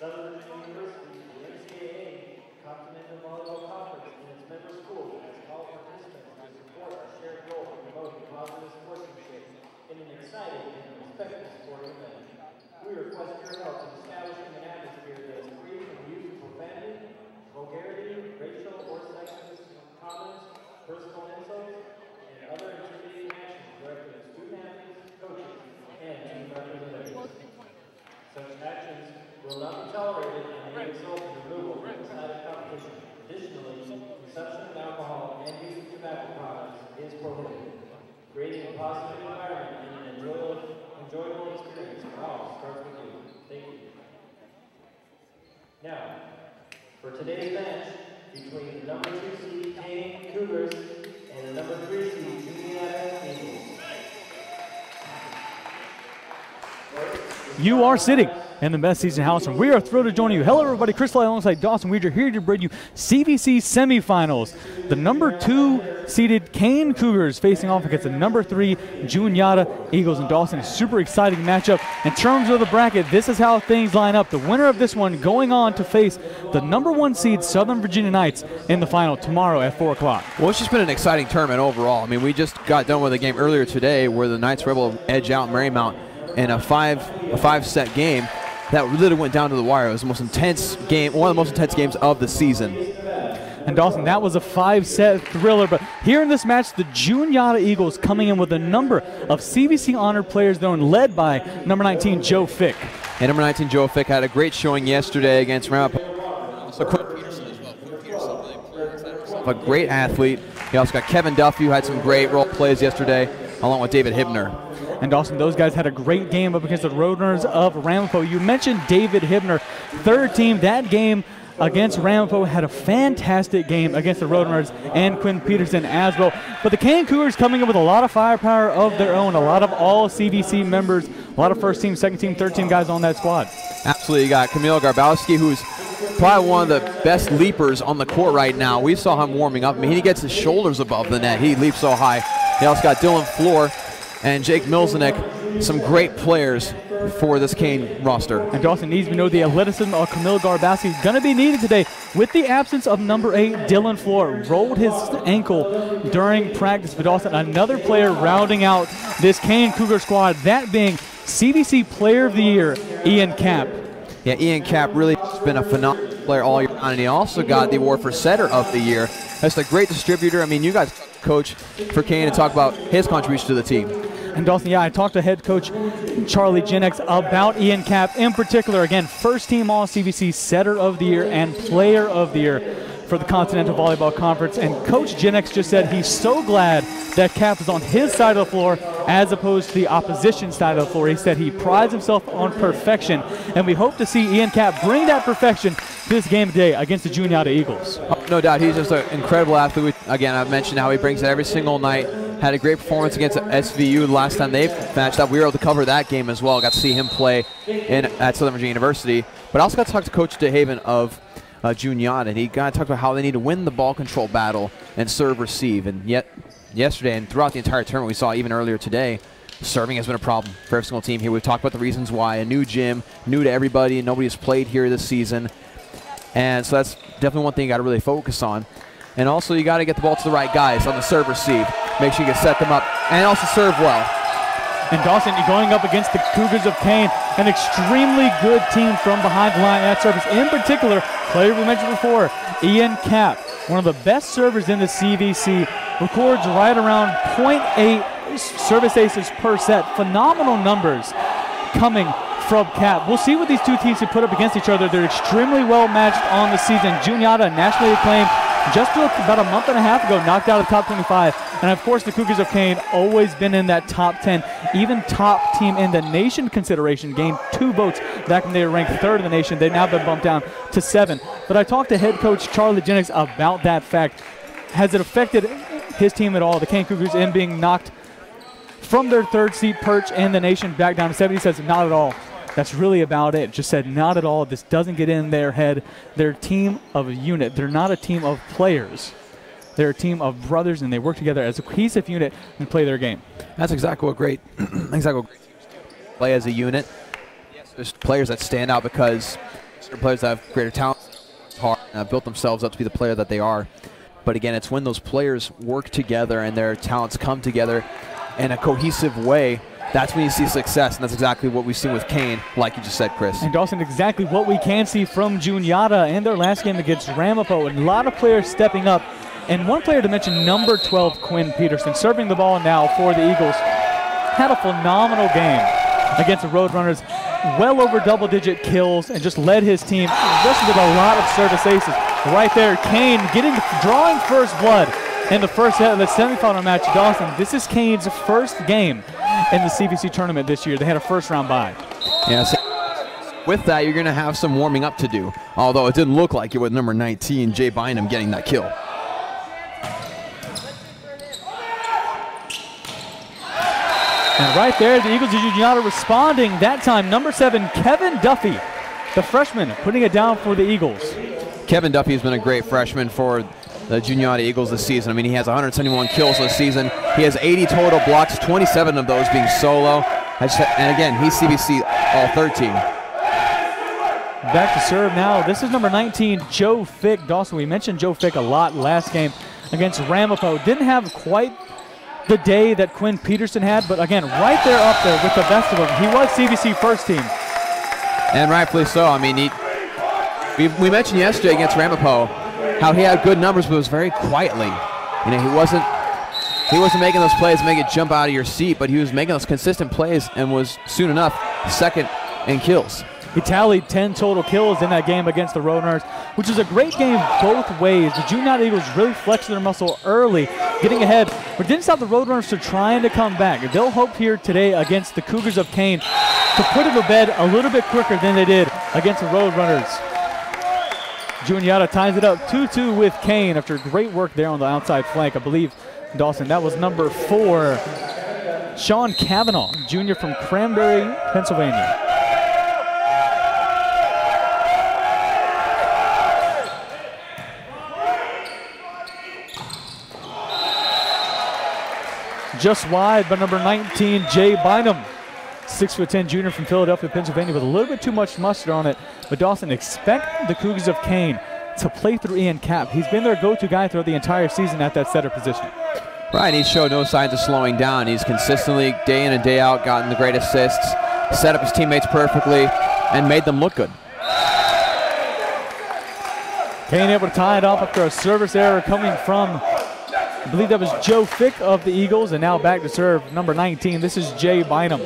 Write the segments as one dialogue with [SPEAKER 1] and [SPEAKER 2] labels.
[SPEAKER 1] Southern University, the NCAA Continental Volleyball Conference, and its member schools has called participants to support our shared goal of promoting positive sportsmanship in an exciting and respectful sporting event. We request your help in establishing an atmosphere that is free from the use of profanity, vulgarity, racial or sexist comments, personal insults, and other intimidating actions directed at student athletes, coaches, and team representatives. Such actions will not be tolerated and may result in removal from the side of competition. Additionally, consumption of alcohol and use of tobacco products is prohibited. Creating a positive environment and an enjoyable experience for all starts with you. Thank you. Now, for today's match between the number 2 seed Kean Cougars and the number 3 seed Juniata Eagles.
[SPEAKER 2] You are sitting in the best season house, and we are thrilled to join you. Hello, everybody. Chris Lyle alongside Dawson Weeder here to bring you CVC semifinals. The number 2 seeded Kean Cougars facing off against the number 3 Juniata Eagles. And Dawson, a super exciting matchup. In terms of the bracket, this is how things line up. The winner of this one going on to face the number 1 seed Southern Virginia Knights in the final tomorrow at 4 o'clock.
[SPEAKER 3] Well, it's just been an exciting tournament overall. I mean, we just got done with a game earlier today where the Knights were able to edge out Marymount in a five-set game that really went down to the wire. It was the most intense game, one of the most intense games of the season.
[SPEAKER 2] And Dawson, that was a 5-set thriller. But here in this match, the Juniata Eagles coming in with a number of CVC honored players led by number 19, Joe Fick.
[SPEAKER 3] And number 19, Joe Fick, had a great showing yesterday against Marymount. Also, Quinn Peterson as well. Quinn Peterson, a great athlete. He also got Kevin Duffy, who had some great role plays yesterday, along with David Hibner.
[SPEAKER 2] And Dawson, those guys had a great game up against the Roadrunners of Ramapo. You mentioned David Hibner, third team. That game against Ramapo had a fantastic game against the Roadrunners and Quinn Peterson as well. But the Kean Cougars coming in with a lot of firepower of their own, a lot of all CVC members, a lot of first team, second team, third team guys on that squad.
[SPEAKER 3] Absolutely. You got Camille Garbowski, who's probably one of the best leapers on the court right now. We saw him warming up. I mean, he gets his shoulders above the net. He leaps so high. He also got Dylan Floor and Jake Milzanek, some great players for this Kean roster.
[SPEAKER 2] And Dawson needs to know the athleticism of Camille Garbowski is going to be needed today with the absence of number 8, Dylan Floor. Rolled his ankle during practice. But Dawson, another player rounding out this Kean Cougar squad, that being CVC Player of the Year, Ian Kapp.
[SPEAKER 3] Yeah, Ian Kapp really has been a phenomenal player all year round, and he also got the award for Setter of the Year. That's a great distributor. I mean, you guys coach for Kean and talk about his contribution to the team.
[SPEAKER 2] And Dawson, yeah, I talked to head coach Charlie Jenix about Ian Kapp in particular. Again, first team All-CVC Setter of the Year and Player of the Year for the Continental Volleyball Conference. And Coach Jenix just said he's so glad that Kapp is on his side of the floor as opposed to the opposition side of the floor. He said he prides himself on perfection, and we hope to see Ian Kapp bring that perfection to this game today against the Juniata Eagles.
[SPEAKER 3] Oh, no doubt. He's just an incredible athlete. Again, I've mentioned how he brings it every single night. Had a great performance against SVU the last time they matched up. We were able to cover that game as well. Got to see him play at Southern Virginia University. But I also got to talk to Coach DeHaven of Juniata, and he got to talk about how they need to win the ball control battle and serve receive. And yet yesterday and throughout the entire tournament, we saw even earlier today, serving has been a problem for every single team here. We've talked about the reasons why. A new gym, new to everybody, nobody's played here this season. And so that's definitely one thing you got to really focus on. And also you got to get the ball to the right guys on the serve receive. Make sure you can set them up and also serve well.
[SPEAKER 2] And Dawson going up against the Cougars of Kean, an extremely good team from behind the line at service. In particular, player we mentioned before, Ian Cap, one of the best servers in the CVC, records right around 0.8 service aces per set. Phenomenal numbers coming from Cap. We'll see what these two teams can put up against each other. They're extremely well matched on the season. Juniata, nationally acclaimed, just about a month and a half ago, knocked out of the top 25. And of course, the Cougars of Kean always been in that top 10, even top team in the nation consideration. Gained 2 votes back when they were ranked 3rd in the nation. They've now been bumped down to 7. But I talked to head coach Charlie Jennings about that fact. Has it affected his team at all, the Kean Cougars, in being knocked from their 3rd seat perch in the nation back down to 7? He says not at all. That's really about it. Just said not at all. This doesn't get in their head. They're a team of a unit. They're not a team of players. They're a team of brothers, and they work together as a cohesive unit and play their game.
[SPEAKER 3] That's exactly what great teams play as a unit. There's players that stand out because they're players that have greater talent, hard, and have built themselves up to be the player that they are. But again, it's when those players work together and their talents come together in a cohesive way, that's when you see success, and that's exactly what we've seen with Kean, like you just said, Chris.
[SPEAKER 2] And Dawson, exactly what we can see from Juniata in their last game against Ramapo. And a lot of players stepping up. And one player to mention, number 12, Quinn Peterson, serving the ball now for the Eagles. Had a phenomenal game against the Roadrunners. Well over double-digit kills and just led his team just with a lot of service aces. Right there, Kean drawing first blood in the first set of the semifinal match. Dawson, this is Kean's first game in the CVC tournament this year. They had a first-round bye.
[SPEAKER 3] Yes. With that, you're going to have some warming up to do, although it didn't look like it with number 19, Jay Bynum, getting that kill.
[SPEAKER 2] And right there, the Eagles of Juniata responding. That time, number 7, Kevin Duffy, the freshman, putting it down for the Eagles.
[SPEAKER 3] Kevin Duffy has been a great freshman for the Juniata Eagles this season. I mean, he has 171 kills this season. He has 80 total blocks, 27 of those being solo. And again, he's CVC All-13.
[SPEAKER 2] Back to serve now. This is number 19, Joe Fick. Dawson, we mentioned Joe Fick a lot last game against Ramapo. Didn't have quite the day that Quinn Peterson had, but again, right there up there with the best of them. He was CVC first team.
[SPEAKER 3] And rightfully so. I mean, we mentioned yesterday against Ramapo how he had good numbers, but it was very quietly. You know, he wasn't making those plays to make it jump out of your seat, but he was making those consistent plays and was soon enough second in kills.
[SPEAKER 2] He tallied 10 total kills in that game against the Roadrunners, which was a great game both ways. The Juniata Eagles really flexed their muscle early, getting ahead, but didn't stop the Roadrunners from trying to come back. They'll hope here today against the Cougars of Kean to put it to bed a little bit quicker than they did against the Roadrunners. Juniata ties it up 2-2 with Kean after great work there on the outside flank. I believe, Dawson, that was number 4, Sean Cavanaugh, junior from Cranberry, Pennsylvania. Just wide by number 19, Jay Bynum. 6'10" junior from Philadelphia, Pennsylvania, with a little bit too much mustard on it. But Dawson, expect the Cougars of Kean to play through Ian Cap. He's been their go-to guy throughout the entire season at that setter position.
[SPEAKER 3] Right, he's showed no signs of slowing down. He's consistently, day in and day out, gotten the great assists, set up his teammates perfectly, and made them look good.
[SPEAKER 2] Kean able to tie it up after a service error coming from, I believe that was Joe Fick of the Eagles, and now back to serve number 19. This is Jay Bynum.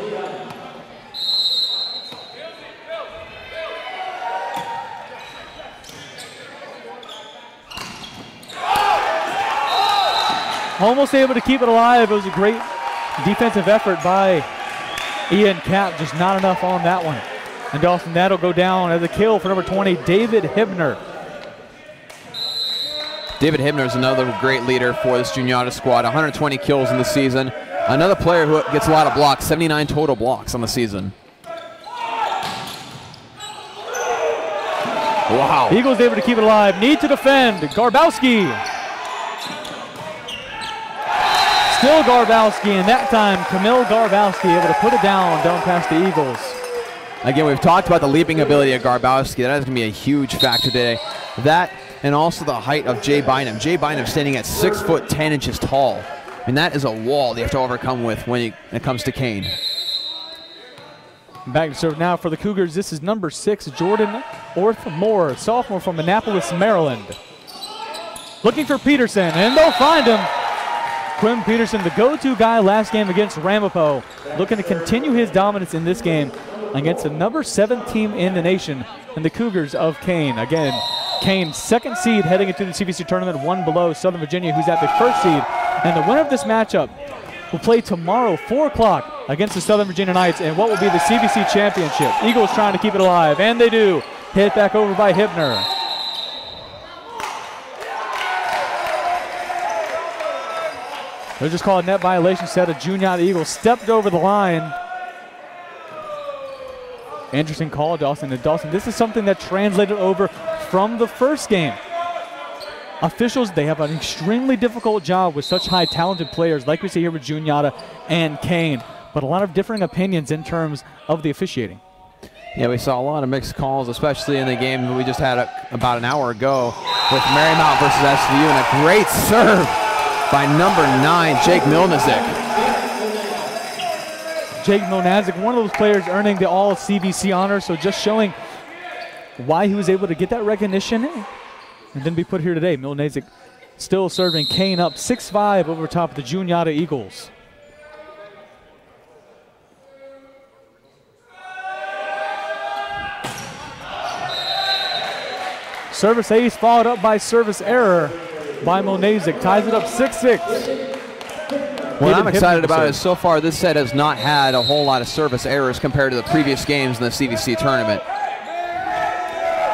[SPEAKER 2] Almost able to keep it alive. It was a great defensive effort by Ian Cap, just not enough on that one. And Dawson, that'll go down as a kill for number 20, David Hibner.
[SPEAKER 3] David Hibner is another great leader for this Juniata squad. 120 kills in the season. Another player who gets a lot of blocks, 79 total blocks on the season. Wow.
[SPEAKER 2] Eagles able to keep it alive. Need to defend. Garbowski. Still Garbowski, and that time Camille Garbowski able to put it down past the Eagles.
[SPEAKER 3] Again, we've talked about the leaping ability of Garbowski. That is going to be a huge factor today. That and also the height of Jay Bynum. Jay Bynum standing at 6'10" tall. And that is a wall they have to overcome with when it comes to Kean.
[SPEAKER 2] Back to serve now for the Cougars. This is number 6, Jordan Orth-Moore, sophomore from Annapolis, Maryland. Looking for Peterson, and they'll find him. Quinn Peterson, the go-to guy last game against Ramapo, looking to continue his dominance in this game against the number 7 team in the nation, and the Cougars of Kean. Again, Kean, 2nd seed heading into the CVC tournament, 1 below Southern Virginia, who's at the 1st seed. And the winner of this matchup will play tomorrow, 4 o'clock, against the Southern Virginia Knights in what will be the CVC championship. Eagles trying to keep it alive, and they do. Hit back over by Hibner. They're just called net violation set. A Juniata Eagles stepped over the line. Interesting call, Dawson. And Dawson, this is something that translated over from the first game. Officials, they have an extremely difficult job with such high talented players like we see here with Juniata and Kean, but a lot of differing opinions in terms of the officiating.
[SPEAKER 3] Yeah, we saw a lot of mixed calls, especially in the game that we just had about an hour ago with Marymount versus SVU, and a great serve by number 9, Jake Milnazik.
[SPEAKER 2] Jake Milnazik, one of those players earning the all CVC honor, so just showing why he was able to get that recognition and then be put here today. Milnazik still serving. Kean up 6-5 over top of the Juniata Eagles. Service ace followed up by service error by Milnazik. Ties it up 6-6.
[SPEAKER 3] What I'm excited about is so far this set has not had a whole lot of service errors compared to the previous games in the CVC tournament.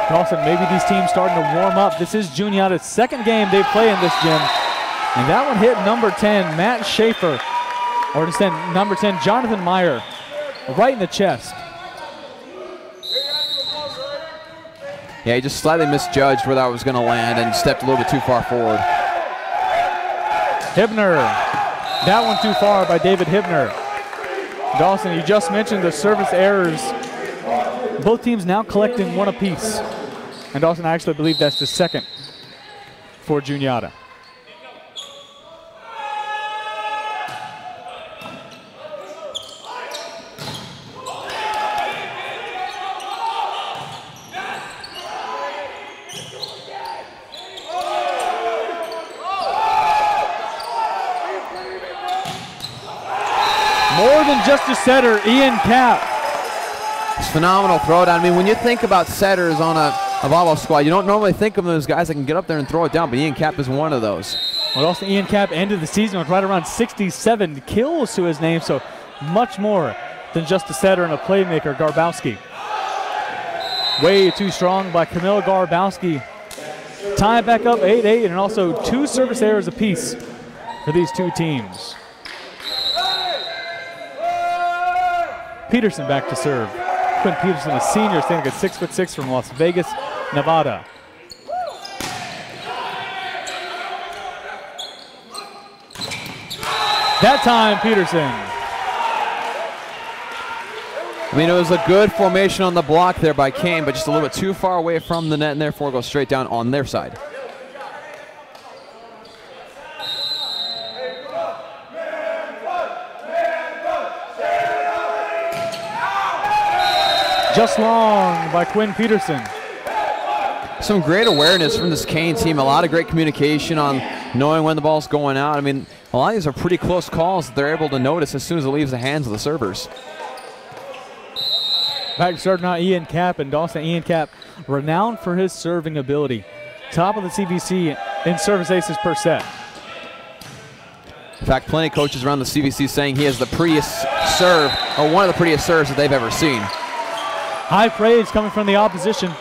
[SPEAKER 2] Dawson, maybe these teams starting to warm up. This is Juniata's 2nd game they play in this gym. And that one hit number 10, Matt Schaefer, or instead number 10, Jonathan Meyer, right in the chest.
[SPEAKER 3] Yeah, he just slightly misjudged where that was going to land and stepped a little bit too far forward.
[SPEAKER 2] Hibner, that one too far by David Hibner. Dawson, you just mentioned the service errors. Both teams now collecting 1 apiece. And Dawson, I actually believe that's the 2nd for Juniata. More than just a setter, Ian Kapp.
[SPEAKER 3] It's phenomenal throwdown. I mean, when you think about setters on a volleyball squad, you don't normally think of them as guys that can get up there and throw it down, but Ian Kapp is one of those.
[SPEAKER 2] Well, also Ian Kapp ended the season with right around 67 kills to his name, so much more than just a setter and a playmaker, Garbowski. Way too strong by Camille Garbowski. Tie it back up 8-8, and also 2 service errors apiece for these 2 teams. Peterson back to serve. Quinn Peterson, a senior, standing at 6'6" from Las Vegas, Nevada. That time, Peterson.
[SPEAKER 3] I mean, it was a good formation on the block there by Kean, but just a little bit too far away from the net, and therefore goes straight down on their side.
[SPEAKER 2] Just long by Quinn Peterson.
[SPEAKER 3] Some great awareness from this Kean team. A lot of great communication on knowing when the ball's going out. I mean, a lot of these are pretty close calls that they're able to notice as soon as it leaves the hands of the servers.
[SPEAKER 2] Back to serve now, Ian Kapp, and Dawson. Ian Kapp, renowned for his serving ability. Top of the CVC in service aces per set.
[SPEAKER 3] In fact, plenty of coaches around the CVC saying he has the prettiest serve, or one of the prettiest serves that they've ever seen.
[SPEAKER 2] High praise coming from the opposition.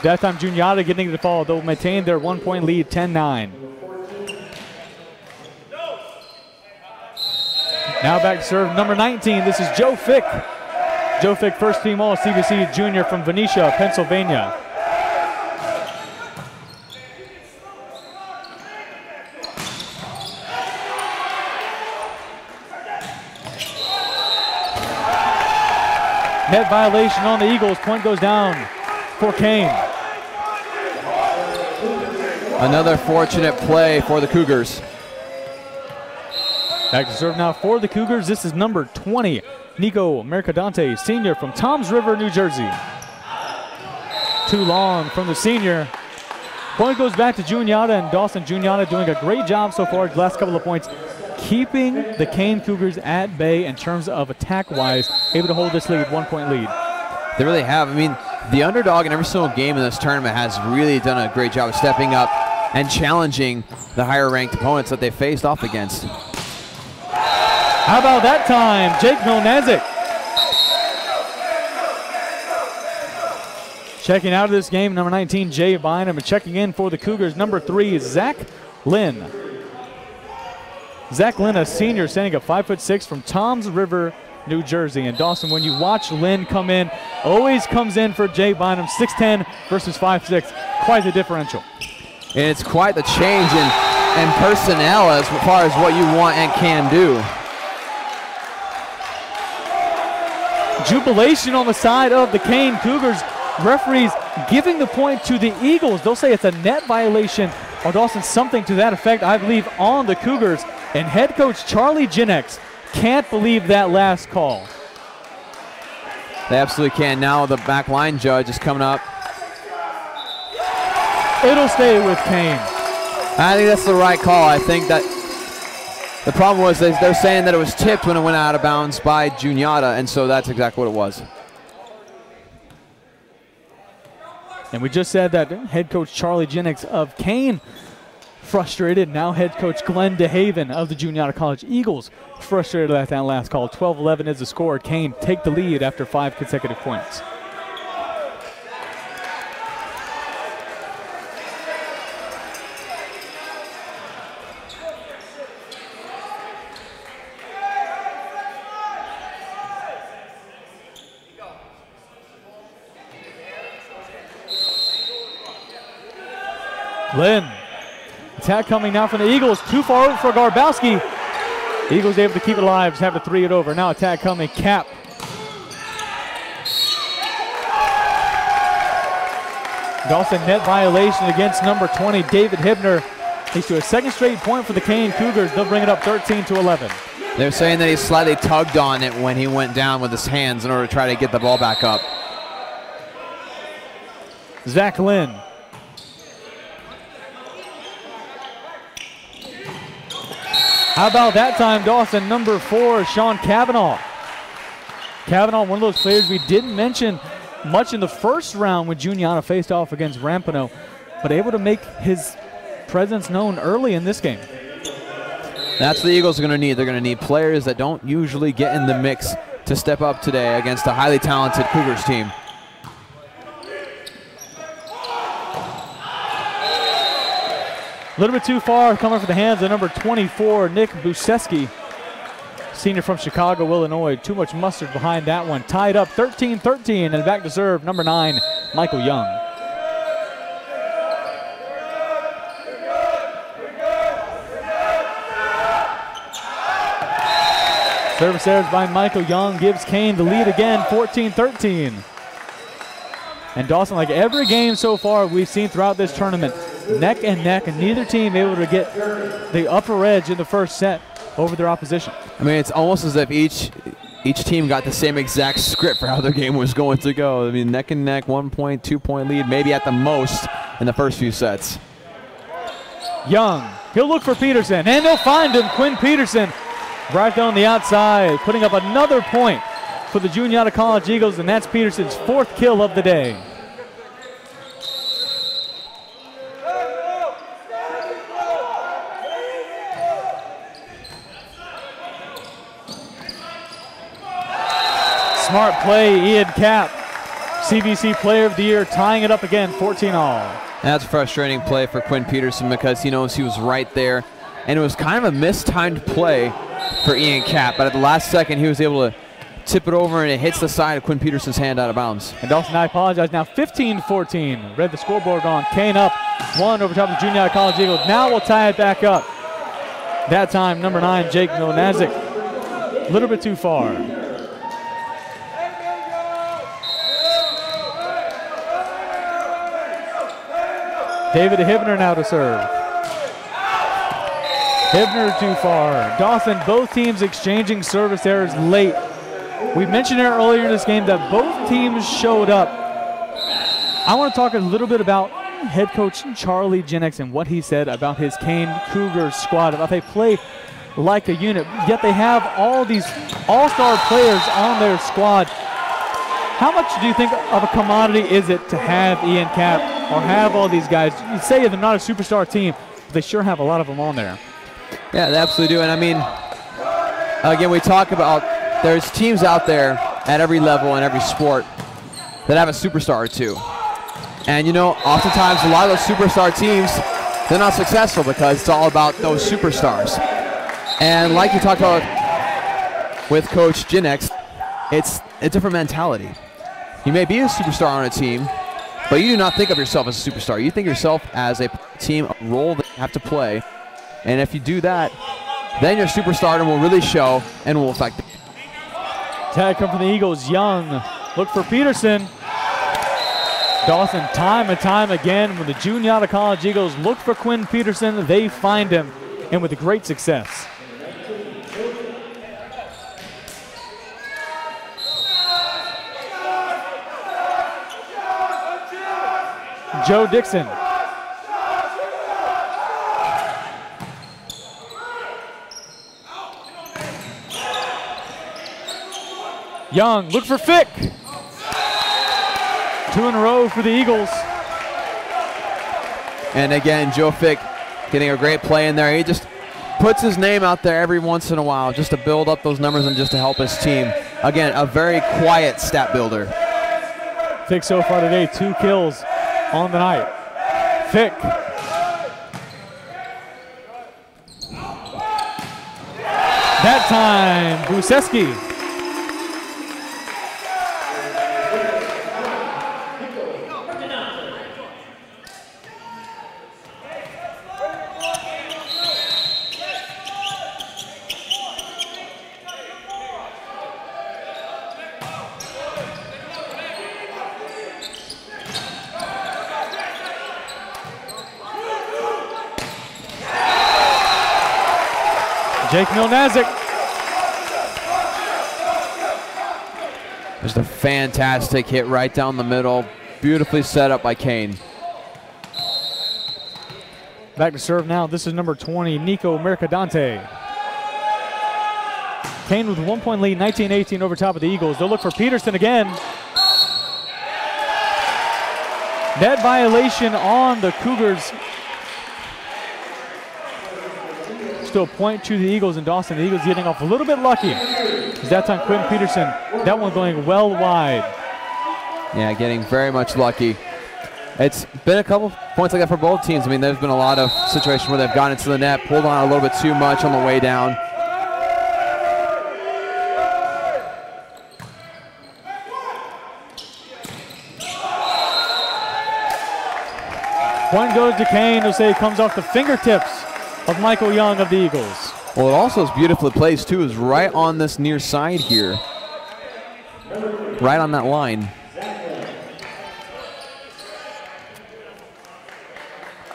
[SPEAKER 2] That time Juniata getting the fall. They'll maintain their 1-point lead, 10-9. Now back to serve number 19. This is Joe Fick. Joe Fick, first team all CVC junior from Venetia, Pennsylvania. Net violation on the Eagles. Point goes down for Kean.
[SPEAKER 3] Another fortunate play for the Cougars.
[SPEAKER 2] Back to serve now for the Cougars. This is number 20, Nico Mercadante, senior from Toms River, New Jersey. Too long from the senior. Point goes back to Juniata, and Dawson Juniata doing a great job so far the last couple of points, keeping the Kean Cougars at bay in terms of attack-wise, able to hold this lead, 1-point lead.
[SPEAKER 3] They really have. I mean, the underdog in every single game in this tournament has really done a great job of stepping up and challenging the higher-ranked opponents that they faced off against.
[SPEAKER 2] How about that time? Jake Milnazik checking out of this game, number 19, Jay Bynum, and checking in for the Cougars, number 3, Zach Lynn. Zach Lynn, a senior, standing at 5'6" from Toms River, New Jersey. And Dawson, when you watch Lynn come in, always comes in for Jay Bynum, 6'10" versus 5'6", quite the differential.
[SPEAKER 3] And it's quite the change in personnel as far as what you want and can do.
[SPEAKER 2] Jubilation on the side of the Kean Cougars. Referees giving the point to the Eagles. They'll say it's a net violation, or Dawson, something to that effect, I believe, on the Cougars. And head coach Charlie Jinex can't believe that last call.
[SPEAKER 3] They absolutely can. Now the back line judge is coming up.
[SPEAKER 2] It'll stay with Kean.
[SPEAKER 3] I think that's the right call. I think that the problem was they're saying that it was tipped when it went out of bounds by Juniata, and so that's exactly what it was.
[SPEAKER 2] And we just said that head coach Charlie Jinex of Kean frustrated. Now head coach Glenn DeHaven of the Juniata College Eagles frustrated at that last call. 12-11 is the score. Kean take the lead after 5 consecutive points. Lynn, attack coming now from the Eagles, too far over for Garbowski. Eagles able to keep it alive, just have to 3 it over. Now attack coming, Cap. Dawson, net violation against number 20, David Hibner. He's to a second straight point for the Kean Cougars. They'll bring it up 13-11.
[SPEAKER 3] They're saying that he slightly tugged on it when he went down with his hands in order to try to get the ball back up.
[SPEAKER 2] Zach Lynn. How about that time, Dawson? Number 4, Sean Cavanaugh. Cavanaugh, one of those players we didn't mention much in the first round when Juniata faced off against Rampino, but able to make his presence known early in this game.
[SPEAKER 3] That's what the Eagles are going to need. They're going to need players that don't usually get in the mix to step up today against a highly talented Cougars team.
[SPEAKER 2] A little bit too far, coming for the hands of number 24, Nick Buseski, senior from Chicago, Illinois. Too much mustard behind that one. Tied up 13-13, and back to serve, number 9, Michael Young. Service errors by Michael Young gives Kean the lead again, 14-13. And Dawson, like every game so far we've seen throughout this tournament, neck and neck, and neither team able to get the upper edge in the first set over their opposition.
[SPEAKER 3] I mean, it's almost as if each team got the same exact script for how their game was going to go. I mean, neck and neck, 1 point, 2 point lead, maybe at the most in the first few sets.
[SPEAKER 2] Young, he'll look for Peterson, and they'll find him. Quinn Peterson right down the outside, putting up another point for the Juniata College Eagles, and that's Peterson's 4th kill of the day. Smart play, Ian Cap, CVC Player of the Year, tying it up again, 14-all.
[SPEAKER 3] That's a frustrating play for Quinn Peterson because he knows he was right there, and it was kind of a mistimed play for Ian Cap, but at the last second he was able to tip it over, and it hits the side of Quinn Peterson's hand out of bounds.
[SPEAKER 2] And Dawson, I apologize, now 15-14. Read the scoreboard wrong. Kean up 1 over top of the Juniata College Eagles. Now we'll tie it back up. That time, number 9, Jake Milnazik. A little bit too far. David Hibner now to serve. Hibner too far. Dawson, both teams exchanging service errors late. We mentioned it earlier in this game that both teams showed up. I want to talk a little bit about head coach Charlie Jennings and what he said about his Kean Cougars squad, about they play like a unit, yet they have all these all-star players on their squad. How much do you think of a commodity is it to have Ian Cap or have all these guys? You say they're not a superstar team, but they sure have a lot of them on there.
[SPEAKER 3] Yeah, they absolutely do. And I mean, again, we talk about there's teams out there at every level in every sport that have a superstar or two. And, you know, oftentimes a lot of those superstar teams, they're not successful because it's all about those superstars. And like you talked about with Coach Jennings, it's a different mentality. You may be a superstar on a team, but you do not think of yourself as a superstar. You think of yourself as a team, a role that you have to play. And if you do that, then your superstardom will really show and will affect it.
[SPEAKER 2] Tag come from the Eagles. Young, look for Peterson. Dawson, time and time again, when the Juniata College Eagles look for Quinn Peterson, they find him, and with great success. Joe Dixon. Young, look for Fick. 2 in a row for the Eagles.
[SPEAKER 3] And again, Joe Fick getting a great play in there. He just puts his name out there every once in a while just to build up those numbers and just to help his team. Again, a very quiet stat builder.
[SPEAKER 2] Fick so far today, 2 kills on the night. Fick. That time, Buseski. Jake Milnazik.
[SPEAKER 3] Just a fantastic hit right down the middle. Beautifully set up by Kean.
[SPEAKER 2] Back to serve now. This is number 20, Nico Mercadante. Kean with a 1-point lead, 19-18 over top of the Eagles. They'll look for Peterson again. Net violation on the Cougars. Still point to the Eagles and Dawson. The Eagles getting off a little bit lucky. That time Quinn Peterson, that one going well wide.
[SPEAKER 3] Yeah, getting very much lucky. It's been a couple points like that for both teams. I mean, there's been a lot of situations where they've gone into the net, pulled on a little bit too much on the way down.
[SPEAKER 2] One goes to Kean, who say it comes off the fingertips of Michael Young of the Eagles.
[SPEAKER 3] Well, it also is beautifully placed too, is right on this near side here. Right on that line.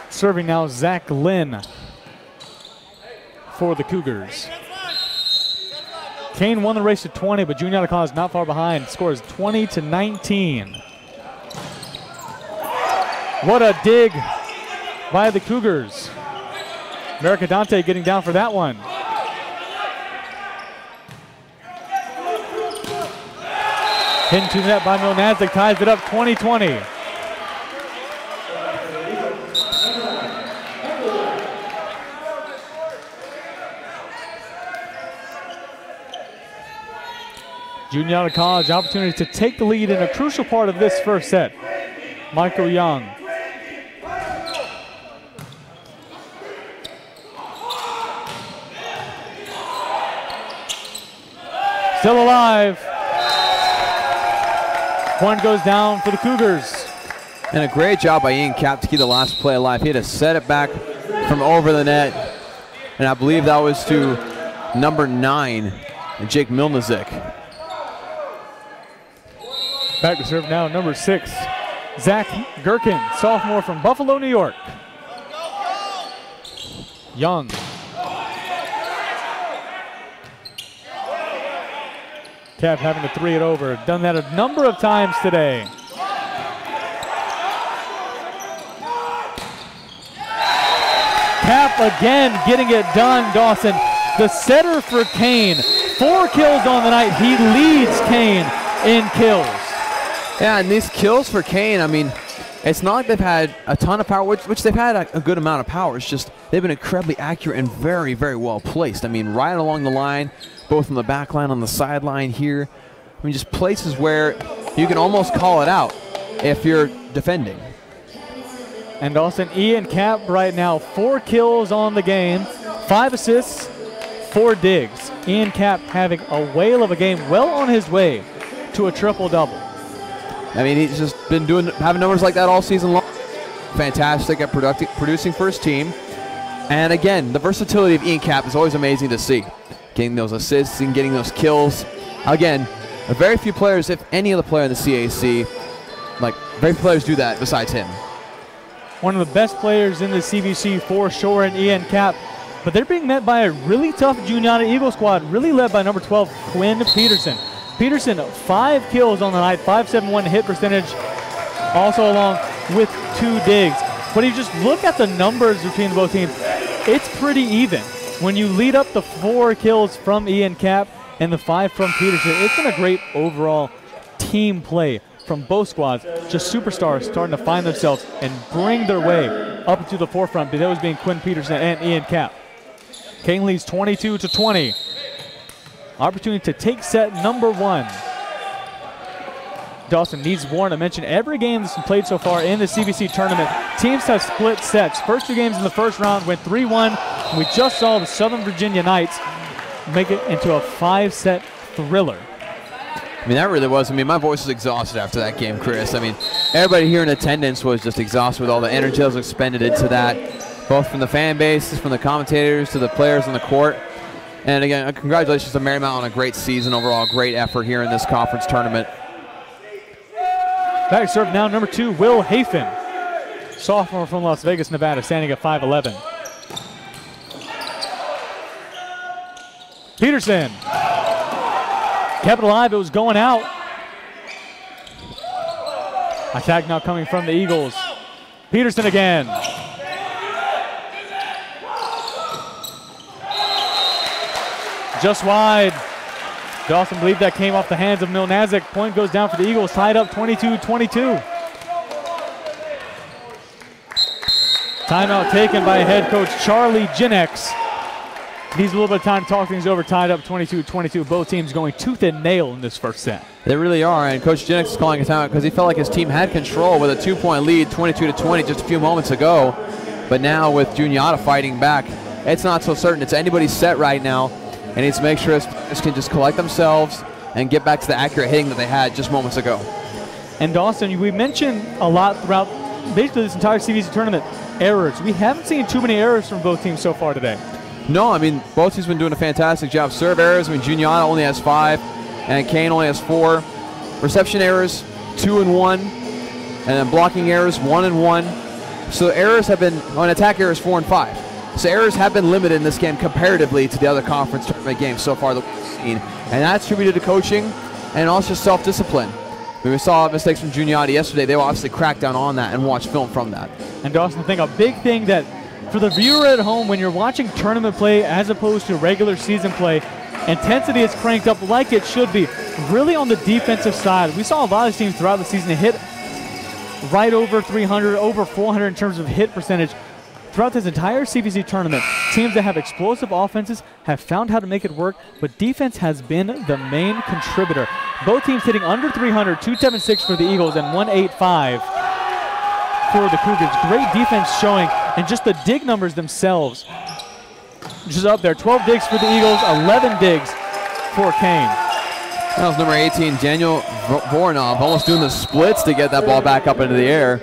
[SPEAKER 2] Serving now Zach Lynn for the Cougars. Kean won the race to 20, but Juniata College not far behind. Scores 20-19. What a dig by the Cougars. Mercadante getting down for that one. Hit to the net by Milnazik, ties it up 20-20. Juniata College opportunity to take the lead in a crucial part of this first set. Michael Young. Still alive. Point goes down for the Cougars.
[SPEAKER 3] And a great job by Ian Cap to keep the last play alive. He had to set it back from over the net. And I believe that was to number 9, Jake Milnazik.
[SPEAKER 2] Back to serve now, number 6, Zach Gherkin, sophomore from Buffalo, New York. Young. Cap having to 3 it over. Done that a number of times today. Cap again getting it done, Dawson. The setter for Kean. 4 kills on the night. He leads Kean in kills.
[SPEAKER 3] Yeah, and these kills for Kean, I mean, it's not like they've had a ton of power, which they've had a good amount of power. It's just they've been incredibly accurate and very, very well placed. I mean, right along the line, both on the back line, on the sideline here. I mean, just places where you can almost call it out if you're defending.
[SPEAKER 2] And Dawson, Ian Cap right now, 4 kills on the game, 5 assists, 4 digs. Ian Cap having a whale of a game, well on his way to a triple-double.
[SPEAKER 3] I mean, he's just been having numbers like that all season long. Fantastic at producing for his team. And again, the versatility of Ian Cap is always amazing to see. Getting those assists and getting those kills. Again, very few players, if any other player in the CAC, like very few players do that besides him.
[SPEAKER 2] One of the best players in the CVC for sure in Ian Cap. But they're being met by a really tough Juniata Eagle squad, really led by number 12, Quinn Peterson. Peterson, 5 kills on the night, 5.71 hit percentage, also along with 2 digs. But you just look at the numbers between both teams, it's pretty even. When you lead up the 4 kills from Ian Cap and the 5 from Peterson, it's been a great overall team play from both squads. Just superstars starting to find themselves and bring their way up to the forefront. But that was being Quinn Peterson and Ian Cap. Kean leads 22-20. Opportunity to take set number 1. Dawson needs Warren to mention every game that's been played so far in the CVC tournament. Teams have split sets. First 2 games in the first round went 3-1. We just saw the Southern Virginia Knights make it into a 5-set thriller.
[SPEAKER 3] I mean, that really was. I mean, my voice was exhausted after that game, Chris. I mean, everybody here in attendance was just exhausted with all the energy that was expended into that, both from the fan base, from the commentators, to the players on the court. And again, congratulations to Marymount on a great season overall, great effort here in this conference tournament.
[SPEAKER 2] Back to serve now, number 2, Will Hafen, sophomore from Las Vegas, Nevada, standing at 5'11". Peterson kept it alive. It was going out. Attack now coming from the Eagles. Peterson again. Just wide. Dawson believed that came off the hands of Milnazic. Point goes down for the Eagles, tied up 22-22. Timeout taken by head coach Charlie Ginex. Needs a little bit of time to talk things over, tied up 22-22. Both teams going tooth and nail in this first set.
[SPEAKER 3] They really are, and Coach Ginex is calling a timeout because he felt like his team had control with a 2-point lead, 22-20, just a few moments ago. But now with Juniata fighting back, it's not so certain. It's anybody's set right now, and needs to make sure his players can just collect themselves and get back to the accurate hitting that they had just moments ago. And
[SPEAKER 2] Dawson, we mentioned a lot throughout basically this entire CVC tournament, errors. We haven't seen too many errors from both teams so far today.
[SPEAKER 3] No, I mean, both teams have been doing a fantastic job. Serve errors, I mean, Juniata only has 5, and Kean only has 4. Reception errors, 2 and 1, and then blocking errors, 1 and 1. So errors have been, on attack errors, 4 and 5. So errors have been limited in this game comparatively to the other conference tournament games so far that we've seen. And that's attributed to coaching and also self-discipline. We saw mistakes from Juniata yesterday. They will obviously crack down on that and watch film from that.
[SPEAKER 2] And Dawson, I think a big thing that for the viewer at home, when you're watching tournament play as opposed to regular season play, intensity is cranked up like it should be. Really on the defensive side, we saw a lot of teams throughout the season hit right over 300, over 400 in terms of hit percentage. Throughout this entire CVC tournament, teams that have explosive offenses have found how to make it work, but defense has been the main contributor. Both teams hitting under 300, 276 for the Eagles and 185 for the Cougars. Great defense showing, and just the dig numbers themselves just up there. 12 digs for the Eagles, 11 digs for Kean.
[SPEAKER 3] That was number 18, Daniel Voronov, almost doing the splits to get that ball back up into the air.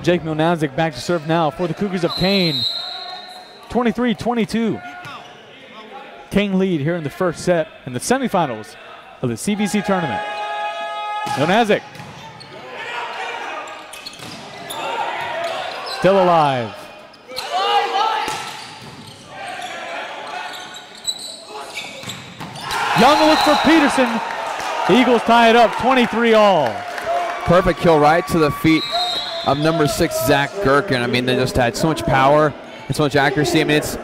[SPEAKER 2] Jake Milnazic back to serve now for the Cougars of Kean. 23-22. Kean lead here in the first set in the semifinals of the CVC tournament. Jonazik. Still alive. Young look for Peterson. Eagles tie it up 23-all.
[SPEAKER 3] Perfect kill right to the feet of number 6, Zach Gherkin. I mean, they just had so much power and so much accuracy. I mean, it's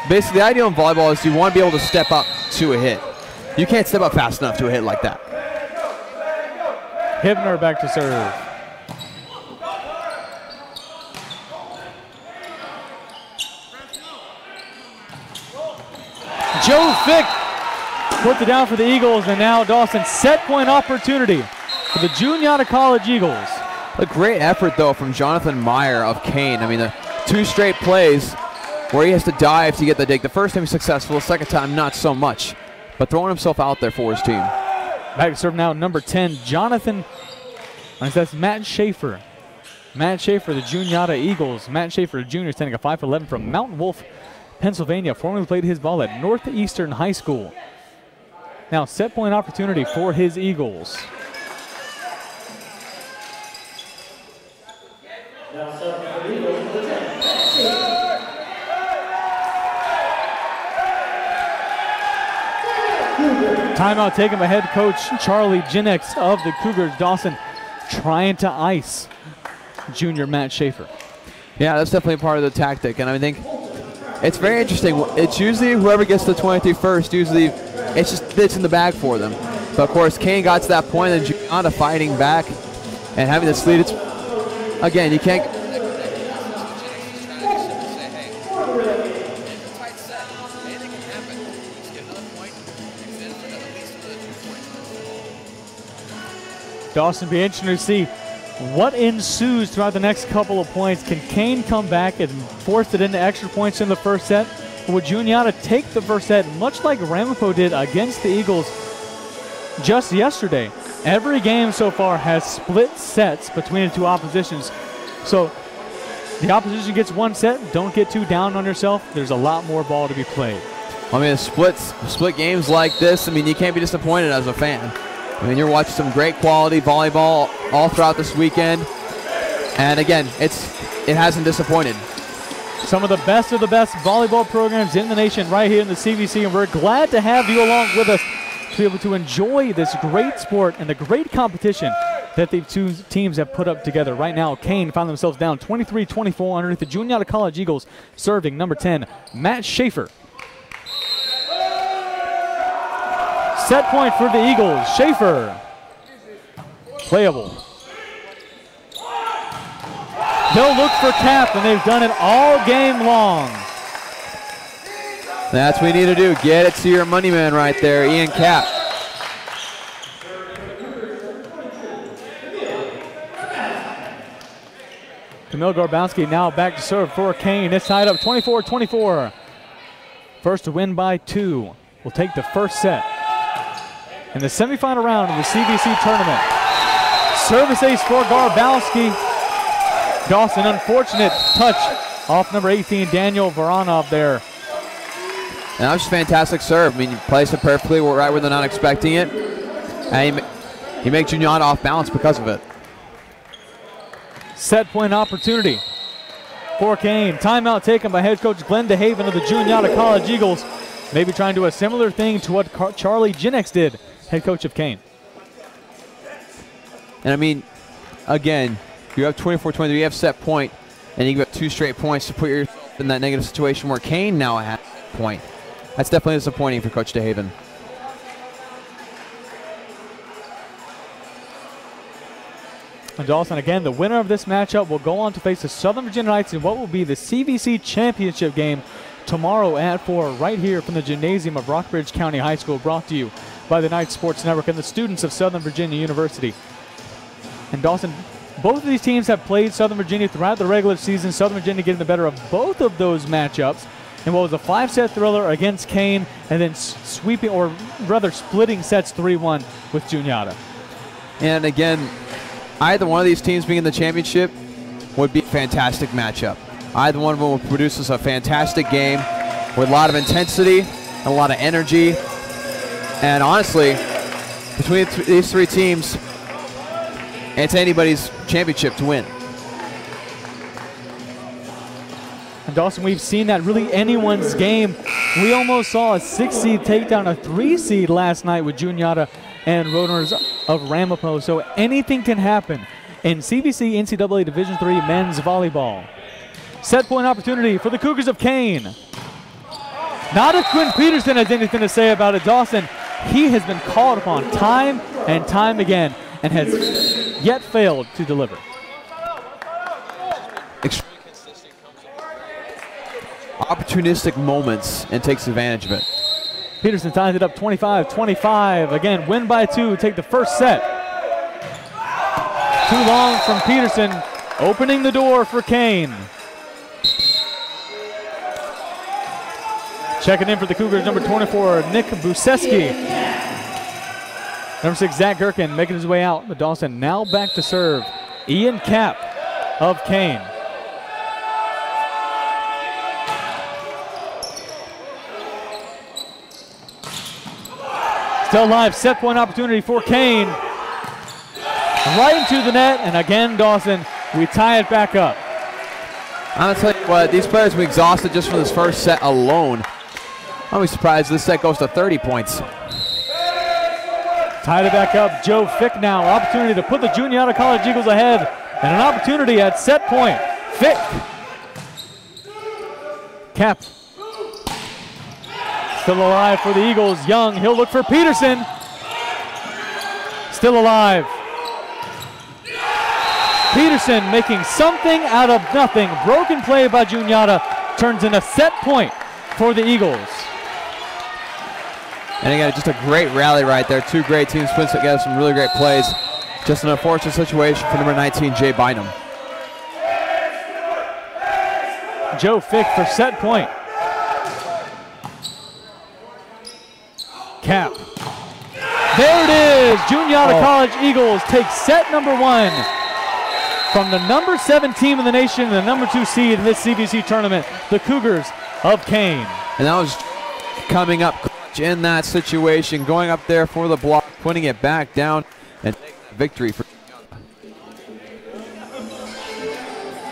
[SPEAKER 3] basically the ideal in volleyball is you want to be able to step up to a hit. You can't step up fast enough to a hit like that.
[SPEAKER 2] Hibner back to serve. Joe Fick puts it down for the Eagles, and now Dawson set point opportunity for the Juniata College Eagles.
[SPEAKER 3] A great effort, though, from Jonathan Meyer of Kean. I mean, the 2 straight plays where he has to dive to get the dig. The first time he's successful, the second time not so much. But throwing himself out there for his team.
[SPEAKER 2] Back to serve now, number 10, Jonathan. That's Matt Schaefer. Matt Schaefer, the Juniata Eagles. Matt Schaefer, a junior, standing a 5'11" from Mountain Wolf, Pennsylvania. Formerly played his ball at Northeastern High School. Now set point opportunity for his Eagles.
[SPEAKER 1] Now serving for the Eagles, number 10.
[SPEAKER 2] Timeout taken by head coach Charlie Jinex of the Cougars. Dawson trying to ice junior Matt Schaefer.
[SPEAKER 3] Yeah, that's definitely part of the tactic, and I think it's very interesting. It's usually whoever gets the 23 first, usually it's in the bag for them. But of course, Kean got to that point, and Juniata fighting back and having this lead. It's, again, you can't.
[SPEAKER 2] Dawson, be interesting to see what ensues throughout the next couple of points. Can Kean come back and force it into extra points in the first set? Or would Juniata take the first set, much like Ramapo did against the Eagles just yesterday? Every game so far has split sets between the two oppositions. So the opposition gets one set, don't get too down on yourself. There's a lot more ball to be played.
[SPEAKER 3] I mean, split games like this, I mean, you can't be disappointed as a fan. I mean, you're watching some great quality volleyball all throughout this weekend. And again, it hasn't disappointed.
[SPEAKER 2] Some of the best volleyball programs in the nation right here in the CVC, and we're glad to have you along with us to be able to enjoy this great sport and the great competition that the two teams have put up together. Right now, Kean found themselves down 23-24 underneath the Juniata College Eagles, serving number 10, Matt Schaefer. Set point for the Eagles, Schaefer. Playable. They'll look for Cap, and they've done it all game long.
[SPEAKER 3] That's what we need to do. Get it to your money man right there, Ian Cap.
[SPEAKER 2] Camille Garbowski now back to serve for Kean. It's tied up 24-24. First to win by 2 will take the first set in the semifinal round of the CVC tournament. Service ace for Garbowski. Dawson, unfortunate touch off number 18, Daniel Varanov there.
[SPEAKER 3] And that was just fantastic serve. I mean, you place it perfectly right where they're not expecting it. And you make Juniata off balance because of it.
[SPEAKER 2] Set point opportunity for Kean. Timeout taken by head coach Glenn DeHaven of the Juniata College Eagles. Maybe trying to do a similar thing to what Charlie Jinex did, head coach of Kean.
[SPEAKER 3] And I mean, again, you have 24-23, you have set point, and you got 2 straight points to put yourself in that negative situation where Kean now has a point. That's definitely disappointing for Coach DeHaven.
[SPEAKER 2] And Dawson, again, the winner of this matchup will go on to face the Southern Virginia Knights in what will be the CVC championship game tomorrow at 4, right here from the gymnasium of Rockbridge County High School, brought to you by the Knights Sports Network and the students of Southern Virginia University. And Dawson, both of these teams have played Southern Virginia throughout the regular season. Southern Virginia getting the better of both of those matchups in what was a 5-set thriller against Kean, and then sweeping, or rather splitting sets 3-1 with Juniata.
[SPEAKER 3] And again, either one of these teams being in the championship would be a fantastic matchup. Either one of them will produce us a fantastic game with a lot of intensity and a lot of energy. And honestly, between these three teams, it's anybody's championship to win.
[SPEAKER 2] And Dawson, we've seen that really anyone's game. We almost saw a 6-seed take down a 3-seed last night with Juniata and Roadrunners of Ramapo. So anything can happen in CVC NCAA Division III men's volleyball. Set point opportunity for the Cougars of Kean. Not if Quinn Peterson has anything to say about it, Dawson. He has been called upon time and time again and has yet failed to deliver.
[SPEAKER 3] Opportunistic moments and takes advantage of it.
[SPEAKER 2] Peterson ties it up 25-25. Again, win by 2, take the first set. Too long from Peterson, opening the door for Kean. Checking in for the Cougars, number 24, Nick Buseski. Number 6, Zach Gherkin making his way out. But Dawson now back to serve. Ian Kapp of Kean. Still live, set point opportunity for Kean. Right into the net, and again, Dawson, we tie it back up.
[SPEAKER 3] I'm going to tell you what, these players will be exhausted just from this first set alone. I'll be surprised this set goes to 30 points.
[SPEAKER 2] Tied it back up, Joe Fick now. Opportunity to put the Juniata College Eagles ahead, and an opportunity at set point. Fick. Kapp. Still alive for the Eagles. Young, he'll look for Peterson. Still alive. Peterson making something out of nothing. Broken play by Juniata turns in a set point for the Eagles.
[SPEAKER 3] And again, just a great rally right there. Two great teams put together some really great plays. Just an unfortunate situation for number 19, Jay Bynum.
[SPEAKER 2] Joe Fick for set point. Kapp. There it is. Juniata College Eagles take set number 1 from the number 7 team in the nation, the number 2 seed in this CVC tournament, the Cougars of Kean.
[SPEAKER 3] And that was coming up in that situation, going up there for the block, putting it back down, and taking a victory for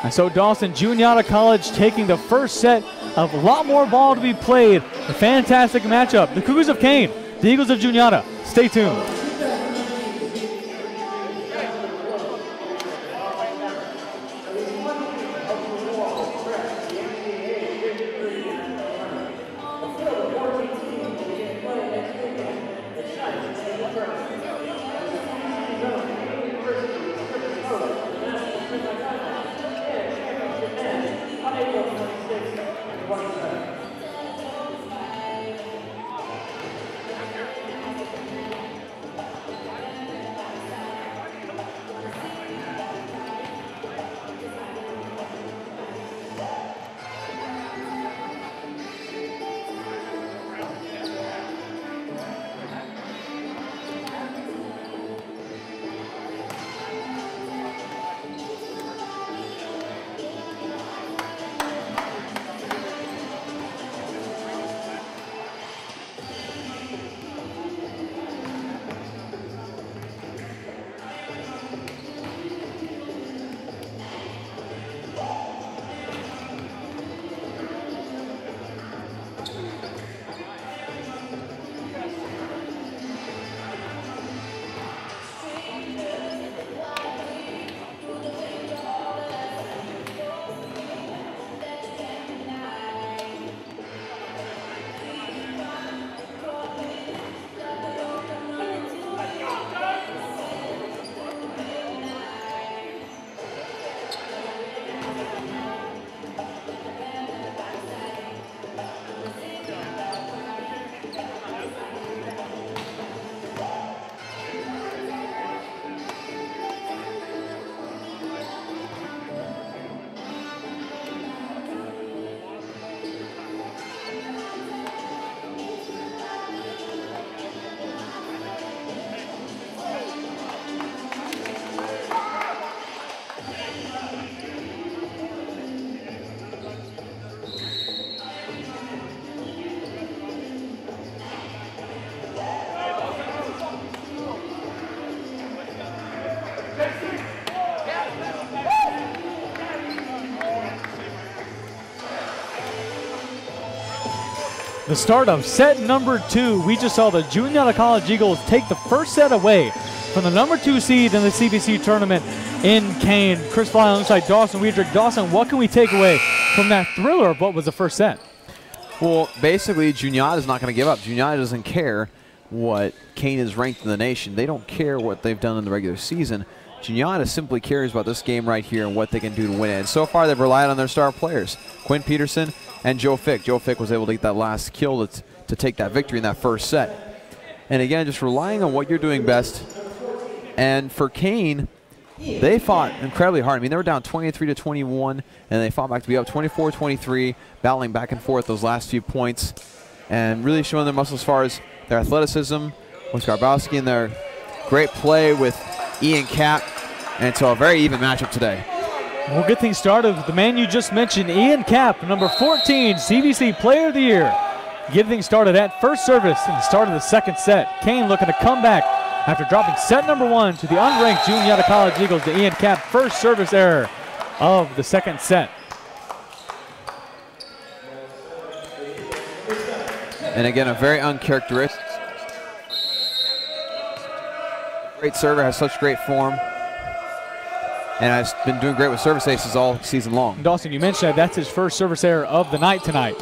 [SPEAKER 2] And so Dawson, Juniata College taking the first set of a lot more ball to be played. A fantastic matchup. The Cougars of Kean, the Eagles of Juniata. Stay tuned. The start of set number 2. We just saw the Juniata College Eagles take the first set away from the number 2 seed in the CVC tournament in Kean. Chris Fly alongside Dawson Weidrich. Dawson, what can we take away from that thriller of what was the first set?
[SPEAKER 3] Well, basically, Juniata is not going to give up. Juniata doesn't care what Kean is ranked in the nation. They don't care what they've done in the regular season. Juniata simply cares about this game right here and what they can do to win it. And so far, they've relied on their star players, Quinn Peterson and Joe Fick. Joe Fick was able to get that last kill to take that victory in that first set. And again, just relying on what you're doing best. And for Kean, they fought incredibly hard. I mean, they were down 23-21, and they fought back to be up 24-23, battling back and forth those last few points, and really showing their muscle as far as their athleticism with Garbowski and their great play with Ian Cap. And so a very even matchup today.
[SPEAKER 2] We'll get things started with the man you just mentioned, Ian Cap, number 14, CVC Player of the Year. Get things started at first service in the start of the second set. Kean looking to come back after dropping set number 1 to the unranked Juniata College Eagles. To Ian Cap, first service error of the second set.
[SPEAKER 3] And again, a very uncharacteristic. Great server, has such great form, and has been doing great with service aces all season long.
[SPEAKER 2] Dawson, you mentioned that that's his first service error of the night tonight.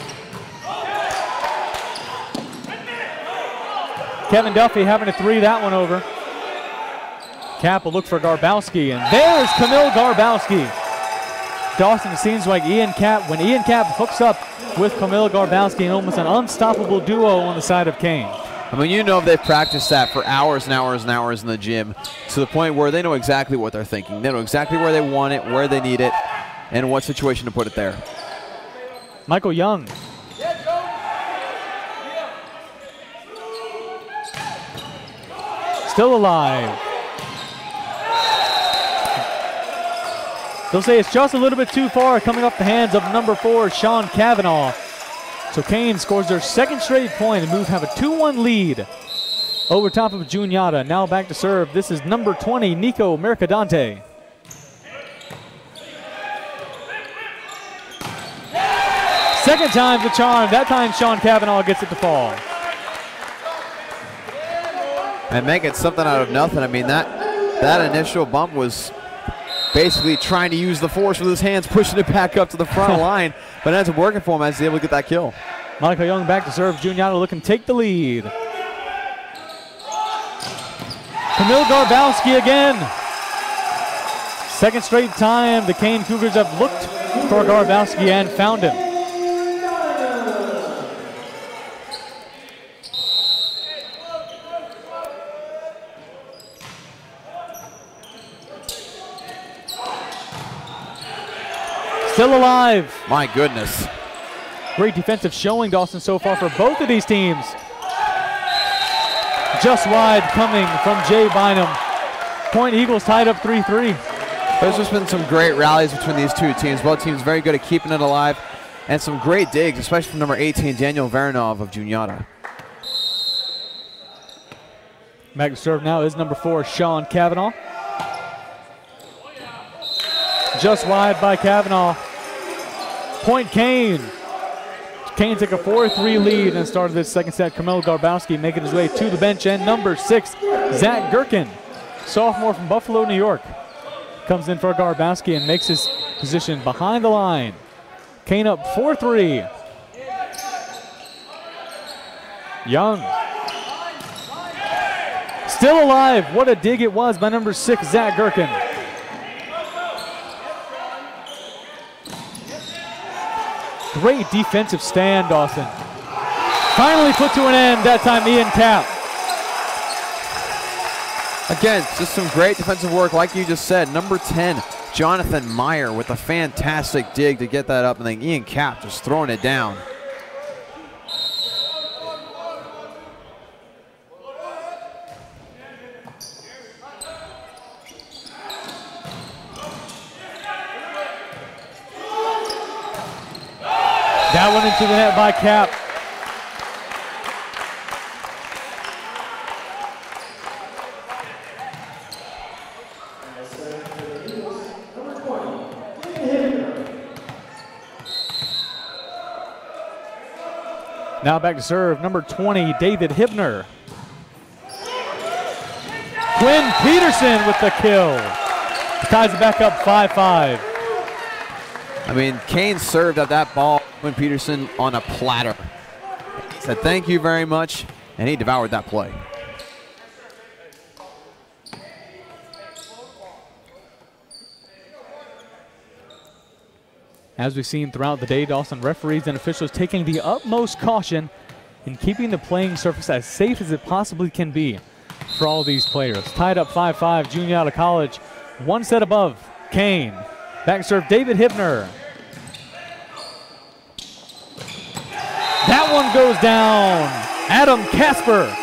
[SPEAKER 2] Kevin Duffy having to 3 that one over. Cap will look for Garbowski, and there's Camille Garbowski. Dawson, it seems like when Ian Cap hooks up with Camille Garbowski, and almost an unstoppable duo on the side of Kean.
[SPEAKER 3] I mean, you know they've practiced that for hours and hours and hours in the gym to the point where they know exactly what they're thinking. They know exactly where they want it, where they need it, and what situation to put it there.
[SPEAKER 2] Michael Young. Still alive. They'll say it's just a little bit too far, coming off the hands of number 4, Sean Cavanaugh. So Kean scores their second straight point and have a 2-1 lead over top of Juniata. Now back to serve. This is number 20, Nico Mercadante. Second time's the charm. That time Sean Cavanaugh gets it to fall.
[SPEAKER 3] And making something out of nothing. I mean, that initial bump was basically trying to use the force with his hands, pushing it back up to the front line, but it ends up working for him as he's able to get that kill.
[SPEAKER 2] Michael Young back to serve. Juniata looking to take the lead. Camille Garbowski again. Second straight time the Kean Cougars have looked for Garbowski and found him. Still alive.
[SPEAKER 3] My goodness.
[SPEAKER 2] Great defensive showing, Dawson, so far for both of these teams. Just wide coming from Jay Bynum. Point Eagles tied up 3-3.
[SPEAKER 3] There's just been some great rallies between these two teams. Both teams very good at keeping it alive, and some great digs, especially from number 18, Daniel Varanov of Juniata.
[SPEAKER 2] Back to serve now is number 4, Sean Cavanaugh. Just wide by Cavanaugh. Point Kean. Kean took a 4-3 lead and started this second set. Camille Garbowski making his way to the bench, and number 6, Zach Gherkin, sophomore from Buffalo, New York, comes in for Garbowski and makes his position behind the line. Kean up 4-3. Young. Still alive. What a dig it was by number 6, Zach Gherkin. Great defensive stand, Dawson. Finally put to an end, that time Ian Cap.
[SPEAKER 3] Again, just some great defensive work, like you just said. Number 10, Jonathan Meyer with a fantastic dig to get that up, and then Ian Cap just throwing it down.
[SPEAKER 2] That one into the net by Cap. Now back to serve, number 20, David Hibner. Quinn Peterson with the kill. Ties it back up 5-5.
[SPEAKER 3] I mean, Kean served at that ball, Quinn Peterson, on a platter. He said, thank you very much, and he devoured that play.
[SPEAKER 2] As we've seen throughout the day, Dawson, referees and officials taking the utmost caution in keeping the playing surface as safe as it possibly can be for all these players. Tied up 5-5, Juniata College, one set above Kean. Back serve, David Hibner. That one goes down. Adam Casper.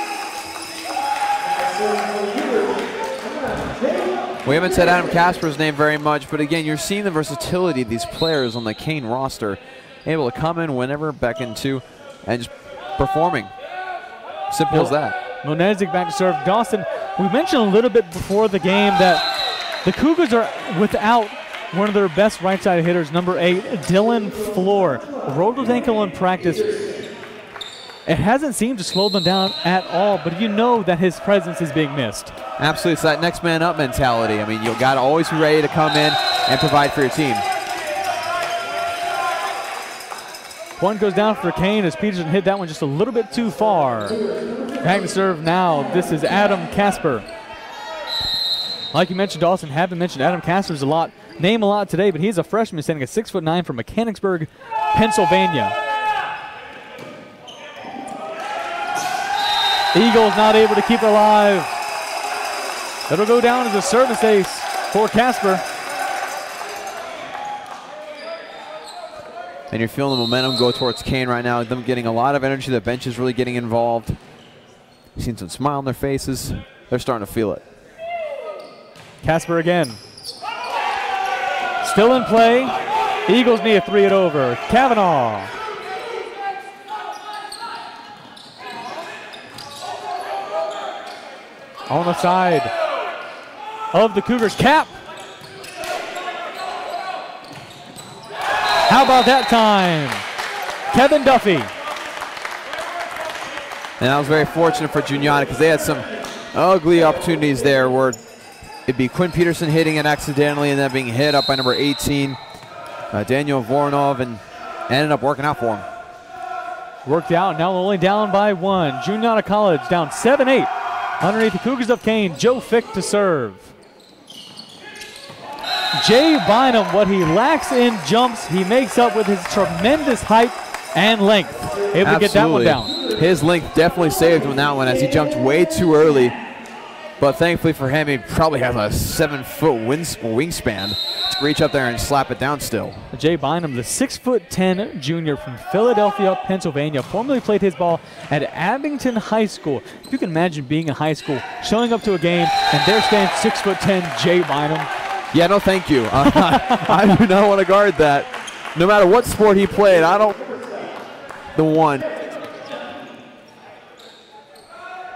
[SPEAKER 3] We haven't said Adam Casper's name very much, but again, you're seeing the versatility of these players on the Kean roster, able to come in whenever beckoned to and just performing. Simple as that.
[SPEAKER 2] Monezik back to serve. Dawson, we mentioned a little bit before the game that the Cougars are without one of their best right side hitters, number 8, Dylan Floor. Rolled his ankle in practice. It hasn't seemed to slow them down at all, but you know that his presence is being missed.
[SPEAKER 3] Absolutely, it's that next man up mentality. I mean, you've got to always be ready to come in and provide for your team.
[SPEAKER 2] Point goes down for Kean as Peterson hit that one just a little bit too far. Back to serve now. This is Adam Casper. Like you mentioned, Dawson, haven't mentioned Adam Casper's name a lot today, but he's a freshman standing at 6'9" from Mechanicsburg, Pennsylvania. Eagles not able to keep it alive. It'll go down as a service ace for Casper.
[SPEAKER 3] And you're feeling the momentum go towards Kean right now. Them getting a lot of energy. The bench is really getting involved. You've seen some smile on their faces. They're starting to feel it.
[SPEAKER 2] Casper again. Still in play. Eagles need a 3 over. Kavanaugh. On the side of the Cougars. Cap. How about that time? Kevin Duffy.
[SPEAKER 3] And that was very fortunate for Juniata because they had some ugly opportunities there where it'd be Quinn Peterson hitting it accidentally and then being hit up by number 18, Daniel Voronov, and ended up working out for him.
[SPEAKER 2] Worked out, now only down by 1. Juniata College down 7-8. Underneath the Cougars of Kean, Joe Fick to serve. Jay Bynum, what he lacks in jumps, he makes up with his tremendous height and length. Able to get that one down.
[SPEAKER 3] His length definitely saved him on that one as he jumped way too early. But thankfully for him, he probably has a 7-foot wingspan to reach up there and slap it down still.
[SPEAKER 2] Jay Bynum, the 6'10" junior from Philadelphia, Pennsylvania, formerly played his ball at Abington High School. If you can imagine being in high school, showing up to a game, and there stands 6'10" Jay Bynum.
[SPEAKER 3] Yeah, no thank you. I do not want to guard that. No matter what sport he played, I don't. The one.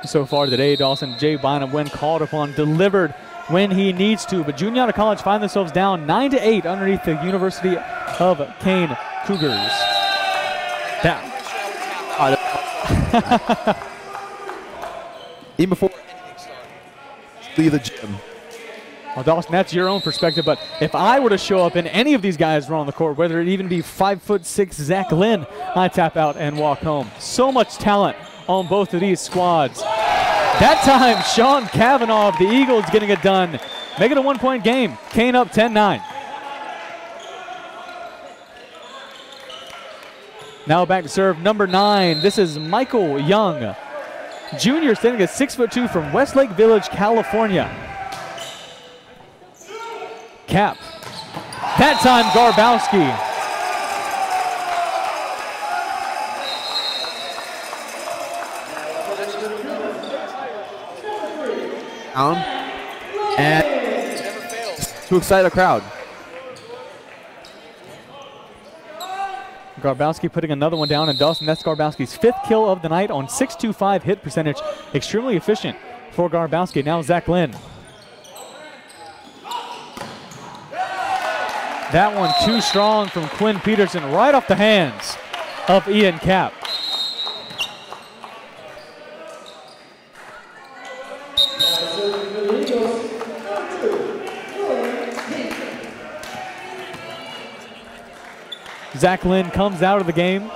[SPEAKER 2] So far today, Dawson, Jay Bynum, when called upon, delivered when he needs to. But Juniata College find themselves down 9-8 underneath the University of Kean Cougars. Down.
[SPEAKER 3] Even before anything started, leave the gym.
[SPEAKER 2] Well, Dawson, that's your own perspective, but if I were to show up and any of these guys were on the court, whether it even be 5'6" Zach Lynn, I tap out and walk home. So much talent on both of these squads. That time, Sean Kavanaugh of the Eagles getting it done. Make it a 1-point game. Kean up 10-9. Now back to serve number 9. This is Michael Young, junior, standing at 6'2" from Westlake Village, California. Cap. That time, Garbowski.
[SPEAKER 3] And to excite a crowd.
[SPEAKER 2] Garbowski putting another one down, and Dawson, that's Garbowski's 5th kill of the night on .625 hit percentage. Extremely efficient for Garbowski. Now Zach Lynn. That one too strong from Quinn Peterson, right off the hands of Ian Cap. Zach Lynn comes out of the game,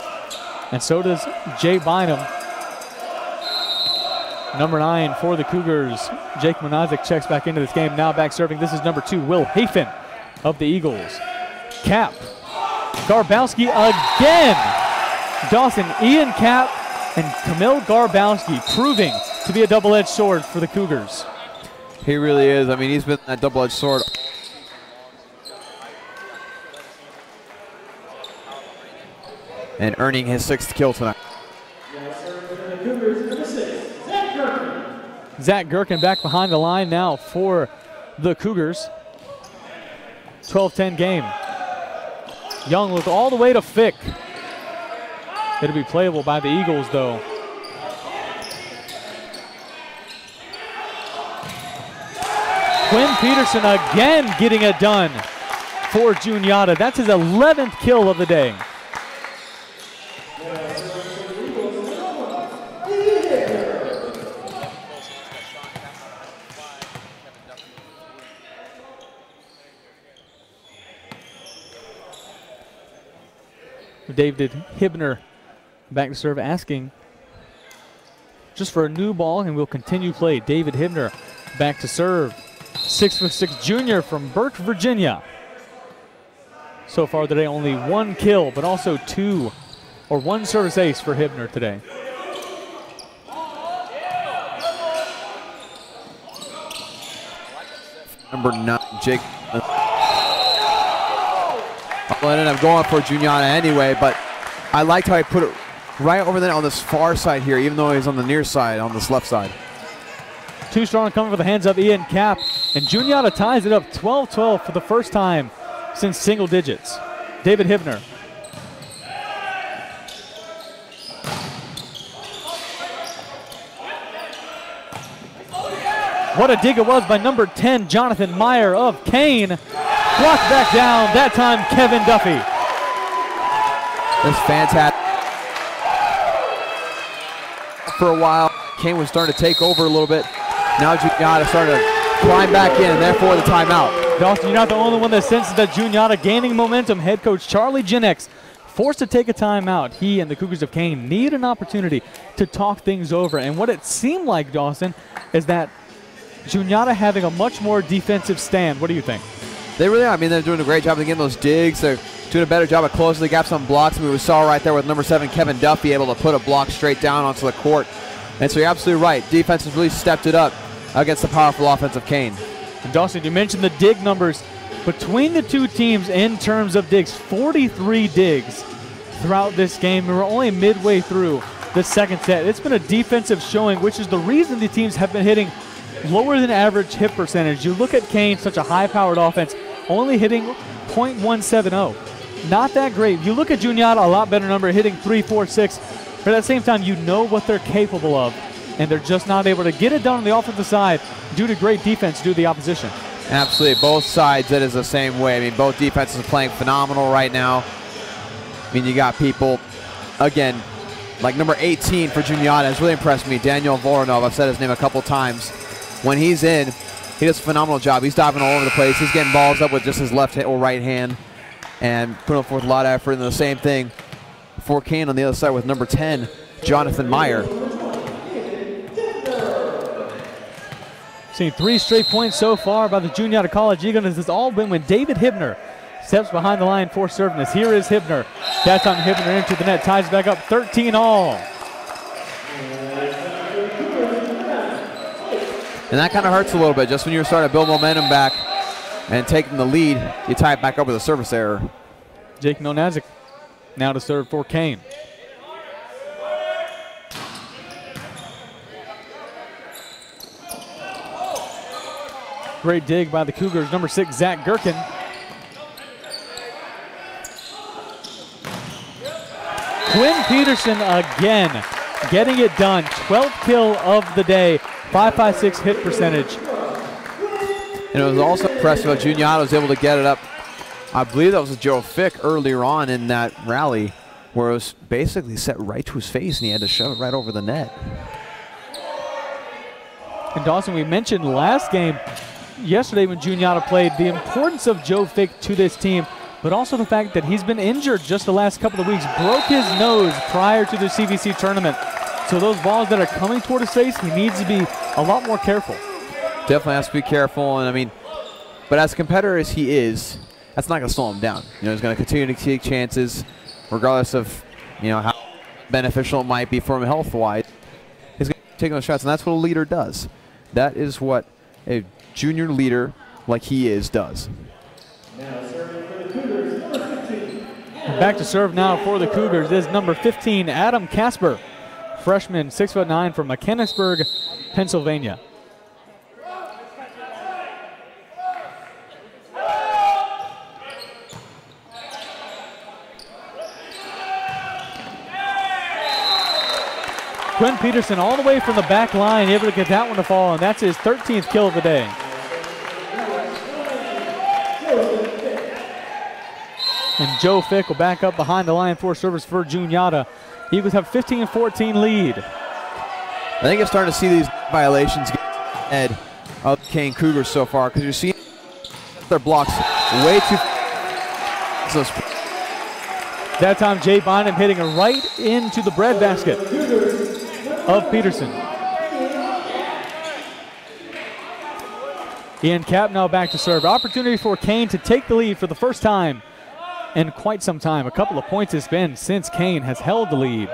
[SPEAKER 2] and so does Jay Bynum. Number 9 for the Cougars, Jake Monazic checks back into this game. Now back serving, this is number 2, Will Hafen of the Eagles. Cap, Garbowski again. Dawson, Ian Cap, and Camille Garbowski proving to be a double-edged sword for the Cougars.
[SPEAKER 3] He really is. I mean, he's been that double-edged sword. And earning his 6th kill tonight.
[SPEAKER 2] Zach Gherkin back behind the line now for the Cougars. 12-10 game. Young look all the way to Fick. It'll be playable by the Eagles, though. Quinn Peterson again getting it done for Juniata. That's his 11th kill of the day. David Hibner back to serve, asking just for a new ball, and we'll continue play. David Hibner back to serve. 6'6" junior from Burke, Virginia. So far today, only 1 kill, but also 1 service ace for Hibner today.
[SPEAKER 3] Number 9, Jake. I'll end up going for Juniata anyway, but I liked how he put it right over there on this far side here, even though he's on the near side, on this left side.
[SPEAKER 2] Too strong coming for the hands of Ian Cap, and Juniata ties it up 12-12 for the first time since single digits. David Hibner. What a dig it was by number 10, Jonathan Meyer of Kean. Blocked back down, that time Kevin Duffy.
[SPEAKER 3] That's fantastic. For a while, Kean was starting to take over a little bit. Now Juniata starting to climb back in, and therefore the timeout.
[SPEAKER 2] Dawson, you're not the only one that senses that Juniata gaining momentum. Head coach Charlie Jinex forced to take a timeout. He and the Cougars of Kean need an opportunity to talk things over. And what it seemed like, Dawson, is that Juniata having a much more defensive stand. What do you think?
[SPEAKER 3] They really are. I mean, they're doing a great job of getting those digs. They're doing a better job of closing the gaps on blocks. I mean, we saw right there with number 7, Kevin Duffy, able to put a block straight down onto the court. And so you're absolutely right. Defense has really stepped it up against the powerful offense of Kean.
[SPEAKER 2] And Dawson, you mentioned the dig numbers between the two teams in terms of digs. 43 digs throughout this game. We're only midway through the second set. It's been a defensive showing, which is the reason the teams have been hitting lower than average hit percentage. You look at Kean, such a high-powered offense, only hitting .170. Not that great. You look at Juniata, a lot better number, hitting 346. But at the same time, you know what they're capable of, and they're just not able to get it done on the offensive side due to great defense due to the opposition.
[SPEAKER 3] Absolutely. Both sides, it is the same way. I mean, both defenses are playing phenomenal right now. I mean, you got people, again, like number 18 for Juniata has really impressed me, Daniel Voronov. I've said his name a couple times. When he's in, he does a phenomenal job. He's diving all over the place. He's getting balls up with just his left or right hand and putting forth a lot of effort. And the same thing for Kean on the other side with number 10, Jonathan Meyer.
[SPEAKER 2] Seeing 3 straight points so far by the Juniata College Eagles. This has all been when David Hibner steps behind the line for serving. Here is Hibner. That time Hibner into the net, ties back up 13-all.
[SPEAKER 3] And that kind of hurts a little bit. Just when you're starting to build momentum back and taking the lead, you tie it back up with a service error.
[SPEAKER 2] Jake Monazic now to serve for Kean. Great dig by the Cougars. Number 6, Zach Gherkin. Quinn Peterson again getting it done. 12th kill of the day. 5.56 hit percentage.
[SPEAKER 3] And it was also impressive how Juniata was able to get it up. I believe that was Joe Fick earlier on in that rally where it was basically set right to his face and he had to shove it right over the net.
[SPEAKER 2] And Dawson, we mentioned last game, yesterday when Juniata played, the importance of Joe Fick to this team but also the fact that he's been injured just the last couple of weeks. Broke his nose prior to the CVC tournament. So those balls that are coming toward his face, he needs to be a lot more careful.
[SPEAKER 3] Definitely has to be careful, and I mean, but as a competitor as he is, that's not going to slow him down. You know, he's going to continue to take chances, regardless of, you know, how beneficial it might be for him health-wise. He's going to take those shots, and that's what a leader does. That is what a junior leader like he is does.
[SPEAKER 1] Now serving for the Cougars, number 15.
[SPEAKER 2] Back to serve now for the Cougars is number 15, Adam Casper, freshman, 6'9" from Mechanicsburg, Pennsylvania. Quinn Peterson all the way from the back line, able to get that one to fall, and that's his 13th kill of the day. And Joe Fick will back up behind the line for service for Juniata. Eagles have 15-14 lead.
[SPEAKER 3] I think I'm starting to see these violations get ahead of the Kean Cougars so far, because you're seeing their blocks way too.
[SPEAKER 2] That time Jay Bynum hitting it right into the breadbasket of Peterson. Ian Cap now back to serve. Opportunity for Kean to take the lead for the first time in quite some time. A couple of points it's been since Kean has held the lead.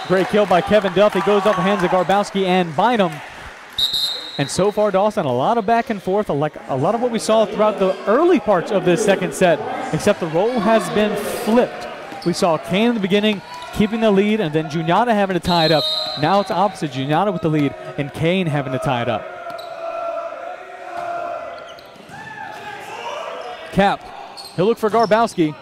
[SPEAKER 2] Great kill by Kevin Duffy. Goes off the hands of Garbowski and Bynum. And so far, Dawson, a lot of back and forth, like a lot of what we saw throughout the early parts of this second set, except the role has been flipped. We saw Kean in the beginning keeping the lead, and then Juniata having to tie it up. Now it's opposite, Juniata with the lead, and Kean having to tie it up. Cap, he'll look for Garbowski.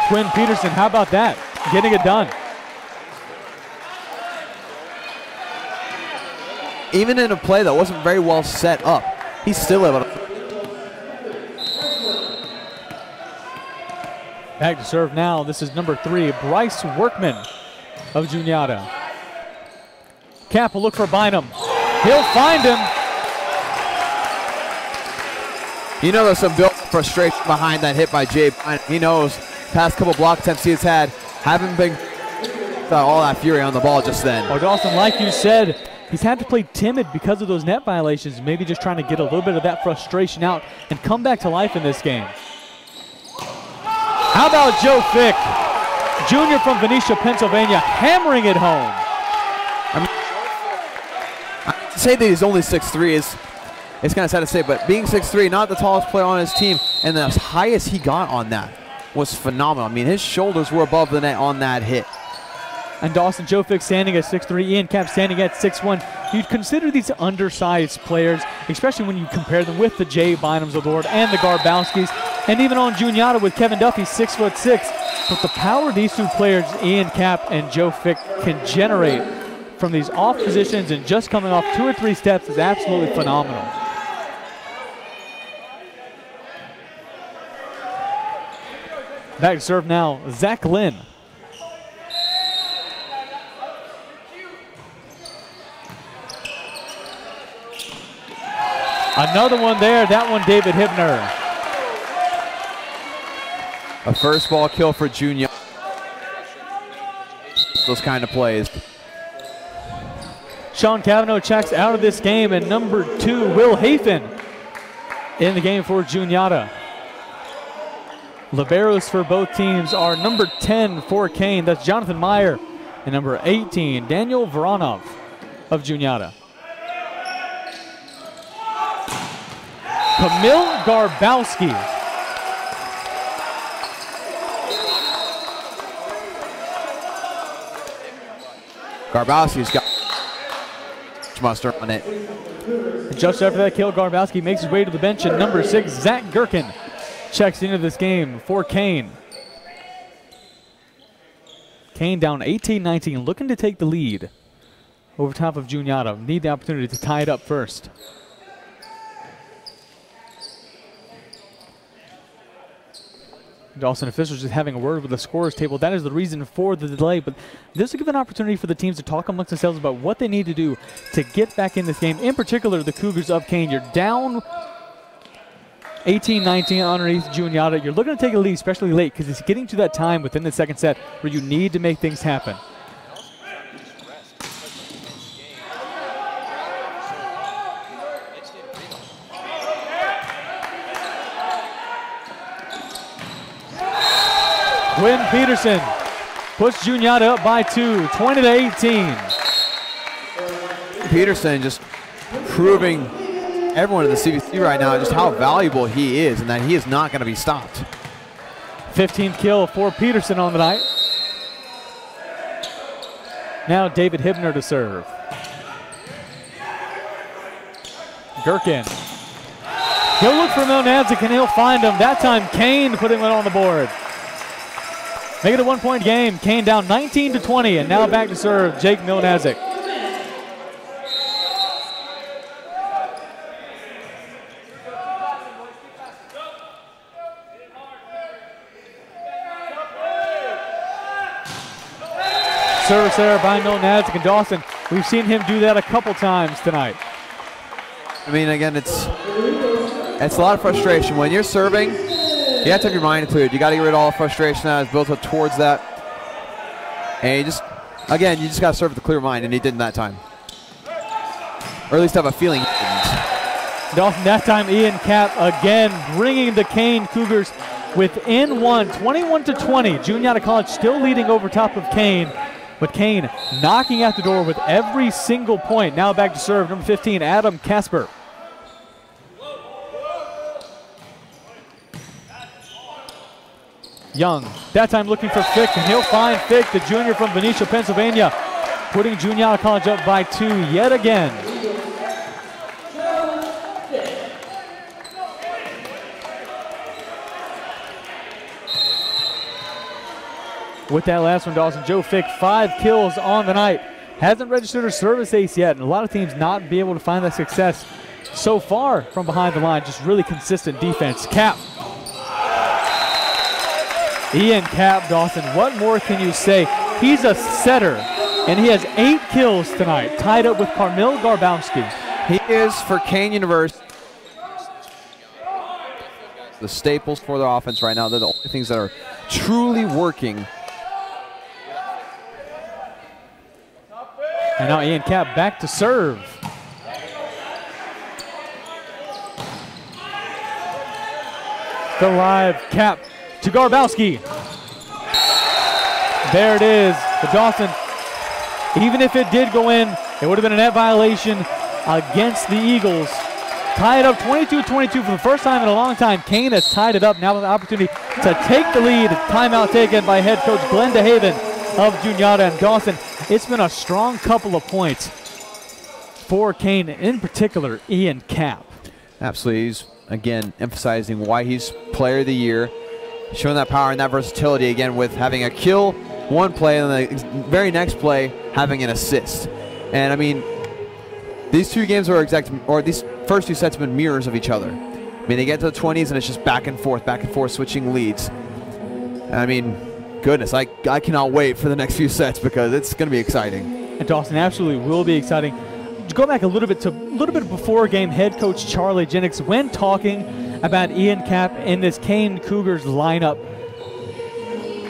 [SPEAKER 2] Quinn Peterson, how about that? Getting it done.
[SPEAKER 3] Even in a play that wasn't very well set up, he's still able to.
[SPEAKER 2] Back to serve now. This is number 3, Bryce Workman of Juniata. Cap will look for Bynum. He'll find him.
[SPEAKER 3] You know there's some built frustration behind that hit by Jay Bynum. He knows past couple block attempts he's had haven't been all that fury on the ball just then.
[SPEAKER 2] Well, Dawson, like you said, he's had to play timid because of those net violations, maybe just trying to get a little bit of that frustration out and come back to life in this game. How about Joe Fick, junior from Venetia, Pennsylvania, hammering it home.
[SPEAKER 3] To say that he's only 6'3" is it's kind of sad to say, but being 6'3", not the tallest player on his team, and the highest he got on that was phenomenal. I mean, his shoulders were above the net on that hit.
[SPEAKER 2] And Dawson, Joe Fick standing at 6'3", Ian Cap standing at 6'1". You'd consider these undersized players, especially when you compare them with the Jay Bynums of the world and the Garbowskis, and even on Juniata with Kevin Duffy, 6'6". But the power these two players, Ian Cap and Joe Fick, can generate from these off positions and just coming off 2 or 3 steps is absolutely phenomenal. Back to serve now, Zach Lynn. Another one there, that one David Hibner.
[SPEAKER 3] A first ball kill for Junior. Those kind of plays.
[SPEAKER 2] Sean Cavanaugh checks out of this game, and number 2, Will Hafen, in the game for Juniata. Liberos for both teams are number 10 for Kean, that's Jonathan Meyer, and number 18, Daniel Voronov of Juniata. Kamil Garbowski.
[SPEAKER 3] Garbowski's got muster on it.
[SPEAKER 2] And just after that kill, Garbowski makes his way to the bench, and number 6, Zach Gherkin, checks into this game for Kean. Kean down 18-19, looking to take the lead over top of Juniata. Need the opportunity to tie it up first. Dawson officials just having a word with the scorers table. That is the reason for the delay, but this will give an opportunity for the teams to talk amongst themselves about what they need to do to get back in this game. In particular, the Cougars of Kean. You're down 18-19 underneath Juniata. You're looking to take a lead, especially late, because it's getting to that time within the second set where you need to make things happen. Quinn Peterson puts Juniata up by 2, 20-18.
[SPEAKER 3] Peterson just proving everyone in the CVC right now just how valuable he is and that he is not going to be stopped.
[SPEAKER 2] 15th kill for Peterson on the night. Now David Hibner to serve. Gherkin. He'll look for Milnadzik and he'll find him. That time Kean putting it on the board. Make it a 1-point game. Kean down 19-20, and now back to serve Jake Milnadzik. Service there by Milnadzik and Dawson. We've seen him do that a couple times tonight.
[SPEAKER 3] I mean, again, it's a lot of frustration. When you're serving, you have to have your mind cleared. You got to get rid of all the frustration that is built up towards that. And you just got to serve with a clear mind, and he didn't that time. Or at least have a feeling he didn't.
[SPEAKER 2] Dawson, that time Ian Cap again bringing the Kean Cougars within one, 21-20. Juniata College still leading over top of Kean, but Kean knocking at the door with every single point. Now back to serve, number 15, Adam Casper. Young, that time looking for Fick, and he'll find Fick, the junior from Benicia, Pennsylvania, putting Juniata College up by 2 yet again. With that last one, Dawson, Joe Fick, 5 kills on the night. Hasn't registered a service ace yet, and a lot of teams not be able to find that success so far from behind the line. Just really consistent defense. Cap. Ian Cap, Dawson, what more can you say? He's a setter, and he has 8 kills tonight, tied up with Carmel Garbowski.
[SPEAKER 3] He is, for Kean University, the staples for their offense right now. They're the only things that are truly working.
[SPEAKER 2] And now Ian Cap back to serve. The live Cap to Garbowski. There it is. But Dawson, even if it did go in, it would have been a net violation against the Eagles. Tie it up 22-22 for the first time in a long time. Kean has tied it up now with the opportunity to take the lead. Timeout taken by head coach Glenn DeHaven of Juniata. And Dawson, it's been a strong couple of points for Kean, in particular Ian Cap.
[SPEAKER 3] Absolutely. He's, again, emphasizing why he's player of the year. Showing that power and that versatility again with having a kill one play and the very next play having an assist. And I mean, these two games are these first 2 sets have been mirrors of each other. I mean, they get to the 20s and it's just back and forth, switching leads. I mean, goodness, I cannot wait for the next few sets because it's going to be exciting.
[SPEAKER 2] And Dawson, absolutely will be exciting. To go back a little bit before game, head coach Charlie Jennings, when talking about Ian Cap in this Kean Cougars lineup,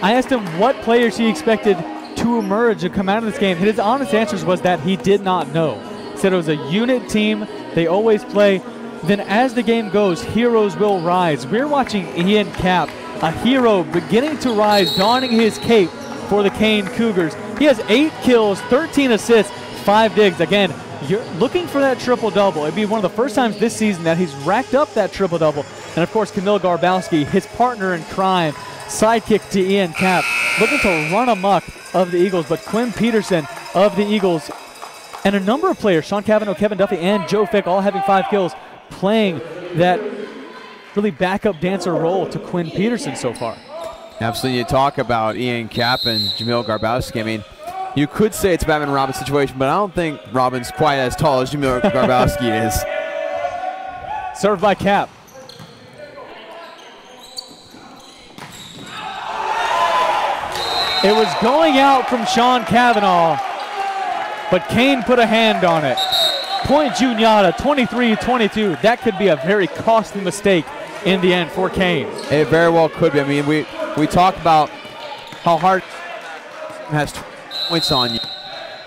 [SPEAKER 2] I asked him what players he expected to emerge and come out of this game. His honest answers was that he did not know. He said it was a unit team. They always play. Then as the game goes, heroes will rise. We're watching Ian Cap, a hero beginning to rise, donning his cape for the Kean Cougars. He has 8 kills, 13 assists, 5 digs. Again, you're looking for that triple-double. It'd be one of the first times this season that he's racked up that triple-double. And, of course, Camille Garbowski, his partner in crime, sidekick to Ian Cap, looking to run amok of the Eagles. But Quinn Peterson of the Eagles and a number of players, Sean Cavanaugh, Kevin Duffy, and Joe Fick, all having 5 kills, playing that really backup dancer role to Quinn Peterson so far.
[SPEAKER 3] Absolutely. You talk about Ian Cap and Jamil Garbowski. I mean, you could say it's a Batman Robin situation, but I don't think Robin's quite as tall as Jamil Garbowski is.
[SPEAKER 2] Served by Cap. It was going out from Sean Kavanaugh, but Kean put a hand on it. Point Juniata, 23-22. That could be a very costly mistake in the end for Kean.
[SPEAKER 3] It very well could be. I mean, we talk about how hard has 20 points on you.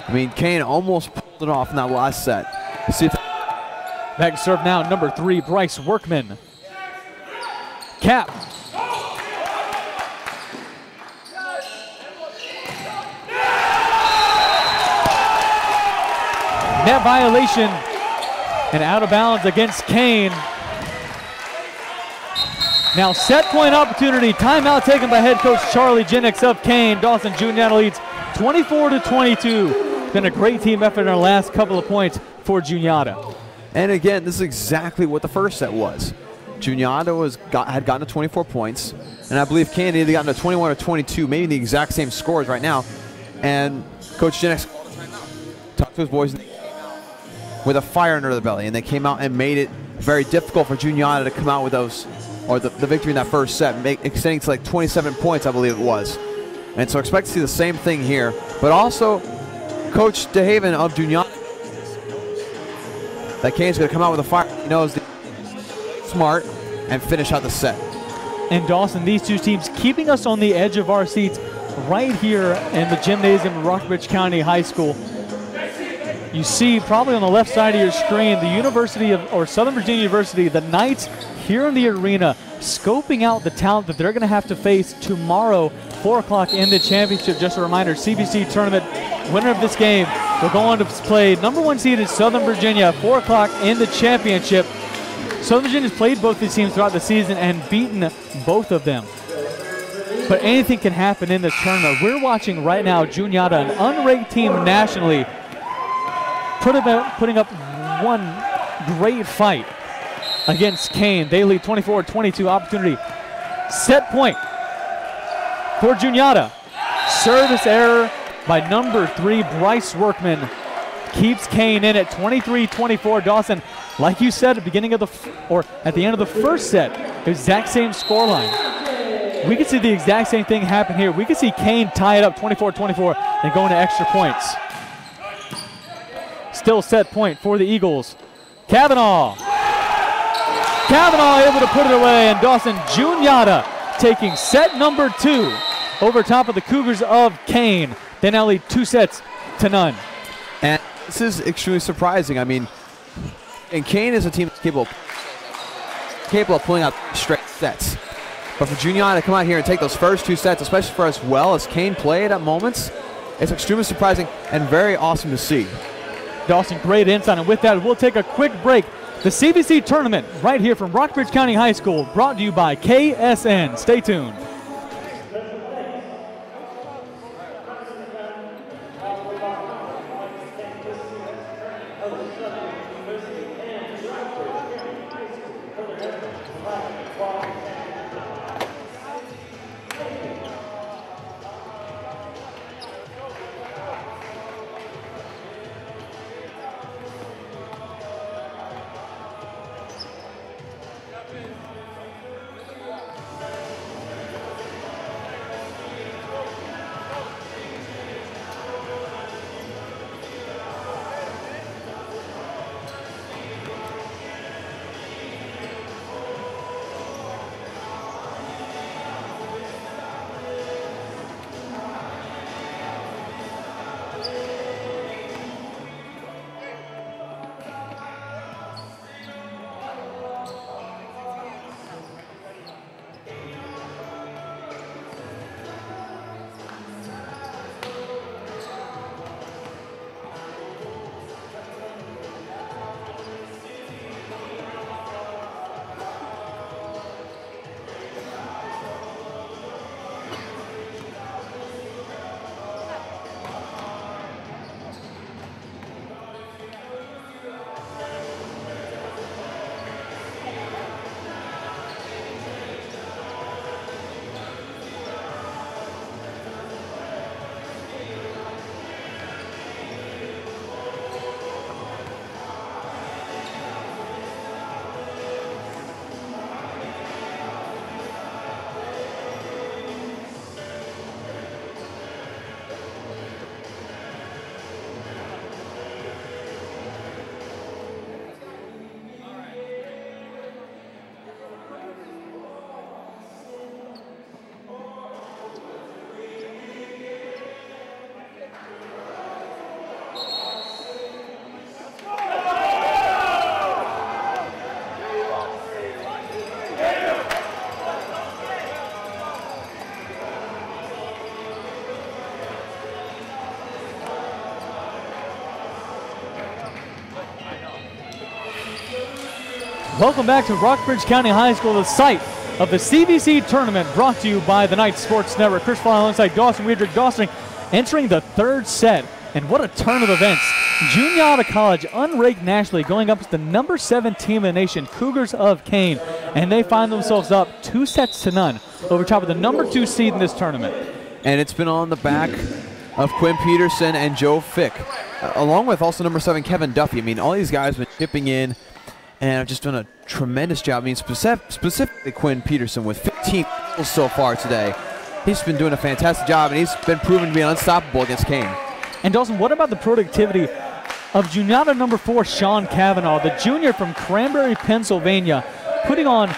[SPEAKER 3] I mean, Kean almost pulled it off in that last set. See if
[SPEAKER 2] back serve now, number 3, Bryce Workman. Cap. Net violation and out of bounds against Kean. Now set point opportunity, timeout taken by head coach Charlie Jennings of Kean. Dawson Juniata leads 24-22. Been a great team effort in our last couple of points for Juniata.
[SPEAKER 3] And again, this is exactly what the first set was. Juniata had gotten to 24 points, and I believe Kean had either gotten to 21 or 22, maybe the exact same scores right now. And Coach Jennings talked to his boys with a fire under the belly, and they came out and made it very difficult for Juniata to come out with those, or the victory in that first set, extending to like 27 points, I believe it was. And so expect to see the same thing here, but also Coach DeHaven of Juniata, that Kean's going to come out with a fire. He knows smart and finish out the set.
[SPEAKER 2] And Dawson, these two teams keeping us on the edge of our seats right here in the gymnasium of Rockbridge County High School. You see probably on the left side of your screen the University of, or Southern Virginia University, the Knights here in the arena, scoping out the talent that they're going to have to face tomorrow, 4 o'clock in the championship. Just a reminder, CVC tournament, winner of this game will go on to play number 1 seeded Southern Virginia, 4 o'clock in the championship. Southern Virginia's played both these teams throughout the season and beaten both of them. But anything can happen in this tournament. We're watching right now Juniata, an unranked team nationally, putting up one great fight against Kean. They lead 24-22. Opportunity. Set point for Juniata. Service error by number 3, Bryce Workman. Keeps Kean in at 23-24. Dawson, like you said at the beginning of at the end of the first set, exact same scoreline. We could see the exact same thing happen here. We could see Kean tie it up 24-24 and go into extra points. Still set point for the Eagles. Kavanaugh able to put it away, and Dawson Juniata taking set number 2 over top of the Cougars of Kean. They now lead 2-0.
[SPEAKER 3] And this is extremely surprising. I mean, and Kean is a team that's capable of pulling out straight sets. But for Juniata to come out here and take those first 2 sets, especially for as well as Kean played at moments, it's extremely surprising and very awesome to see.
[SPEAKER 2] Dawson, great insight. And with that, we'll take a quick break. The CVC tournament right here from Rockbridge County High School, brought to you by KSN. Stay tuned. Welcome back to Rockbridge County High School, the site of the CVC tournament, brought to you by the Knight Sports Network. Chris Fly alongside Dawson Weidrich. Dawson entering the third set, and what a turn of events. Juniata College, unranked nationally, going up as the number 7 team in the nation, Cougars of Kean, and they find themselves up 2-0 over top of the number 2 seed in this tournament.
[SPEAKER 3] And it's been on the back of Quinn Peterson and Joe Fick, along with also number 7 Kevin Duffy. I mean, all these guys have been chipping in and have just done a tremendous job. I mean, specifically Quinn Peterson with 15 kills so far today. He's been doing a fantastic job, and he's been proven to be unstoppable against Kean.
[SPEAKER 2] And Dawson, what about the productivity of Juniata number 4, Sean Cavanaugh, the junior from Cranberry, Pennsylvania, putting on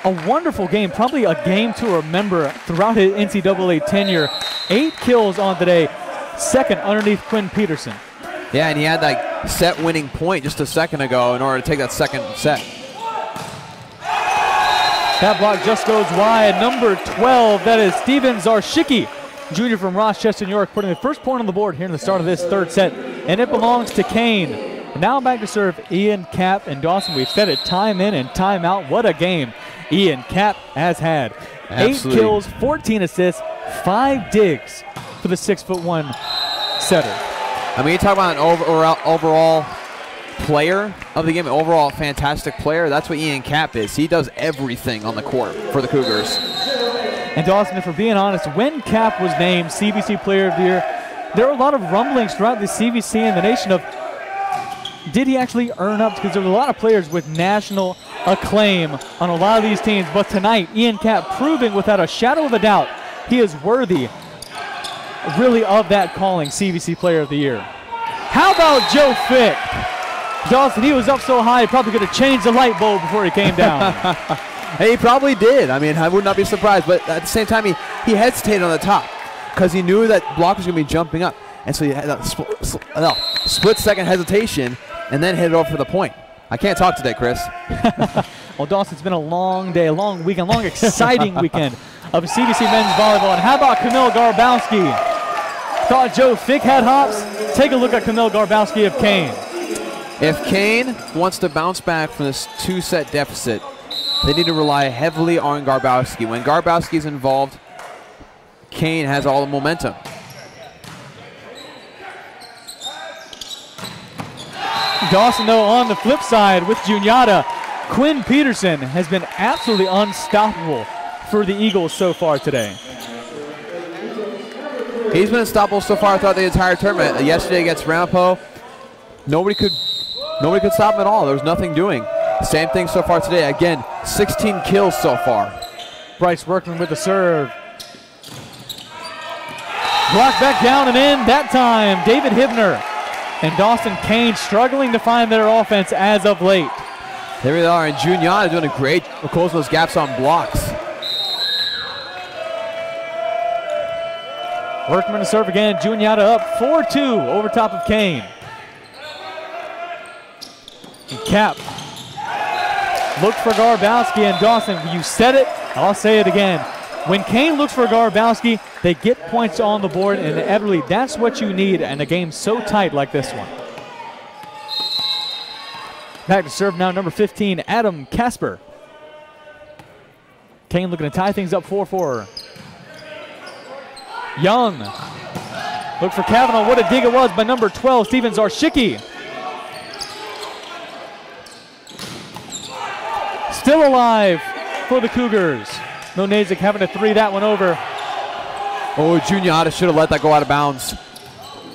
[SPEAKER 2] a wonderful game, probably a game to remember throughout his NCAA tenure. 8 kills on today, second underneath Quinn Peterson.
[SPEAKER 3] Yeah, and he had that set-winning point just a second ago in order to take that second set.
[SPEAKER 2] That block just goes wide. Number 12, that is Steven Zarshicki, junior from Rochester, New York, putting the first point on the board here in the start of this third set, and it belongs to Kean. Now back to serve Ian Cap and Dawson. We've said it time in and time out. What a game Ian Cap has had.
[SPEAKER 3] Absolutely.
[SPEAKER 2] 8 kills, 14 assists, 5 digs for the 6'1" setter.
[SPEAKER 3] I mean, you talk about an overall player of the game, an overall fantastic player. That's what Ian Cap is. He does everything on the court for the Cougars.
[SPEAKER 2] And Dawson, if we're being honest, when Cap was named CVC Player of the Year, there were a lot of rumblings throughout the CVC and the nation of, did he actually earn up? Because there were a lot of players with national acclaim on a lot of these teams. But tonight, Ian Cap proving without a shadow of a doubt he is worthy really of that calling, CVC Player of the Year. How about Joe Fick? Dawson, he was up so high, he probably could have changed the light bulb before he came down.
[SPEAKER 3] He probably did. I mean, I would not be surprised. But at the same time, he hesitated on the top because he knew that block was going to be jumping up. And so he had that split-second hesitation and then hit it over for the point. I can't talk today, Chris.
[SPEAKER 2] Well, Dawson, it's been a long day, a long weekend, long exciting weekend of CVC men's volleyball. And how about Camille Garbowski? Thought Joe Fick had hops? Take a look at Camille Garbowski of Kean.
[SPEAKER 3] If Kean wants to bounce back from this 2-set deficit, they need to rely heavily on Garbowski. When Garbowski's involved, Kean has all the momentum.
[SPEAKER 2] Dawson, though, on the flip side with Juniata, Quinn Peterson has been absolutely unstoppable for the Eagles so far today.
[SPEAKER 3] He's been unstoppable so far throughout the entire tournament. Yesterday against Rampo, nobody could stop him at all. There was nothing doing. Same thing so far today. Again, 16 kills so far.
[SPEAKER 2] Bryce Workman with the serve. Blocked back down and in that time. David Hibner and Dawson Kean struggling to find their offense as of late.
[SPEAKER 3] There we are, and Juniata doing a great job of closing those gaps on blocks.
[SPEAKER 2] Workman to serve again. Juniata up 4-2 over top of Kean. And Cap looked for Garbowski, and Dawson, you said it, I'll say it again. When Kean looks for Garbowski, they get points on the board, and inevitably that's what you need in a game so tight like this one. Back to serve now, number 15, Adam Casper. Kean looking to tie things up 4-4. Young. Look for Cavanaugh. What a dig it was by number 12, Steven Zarshicki. Still alive for the Cougars. Nonazik having to 3 that one over.
[SPEAKER 3] Oh, Juniata should have let that go out of bounds.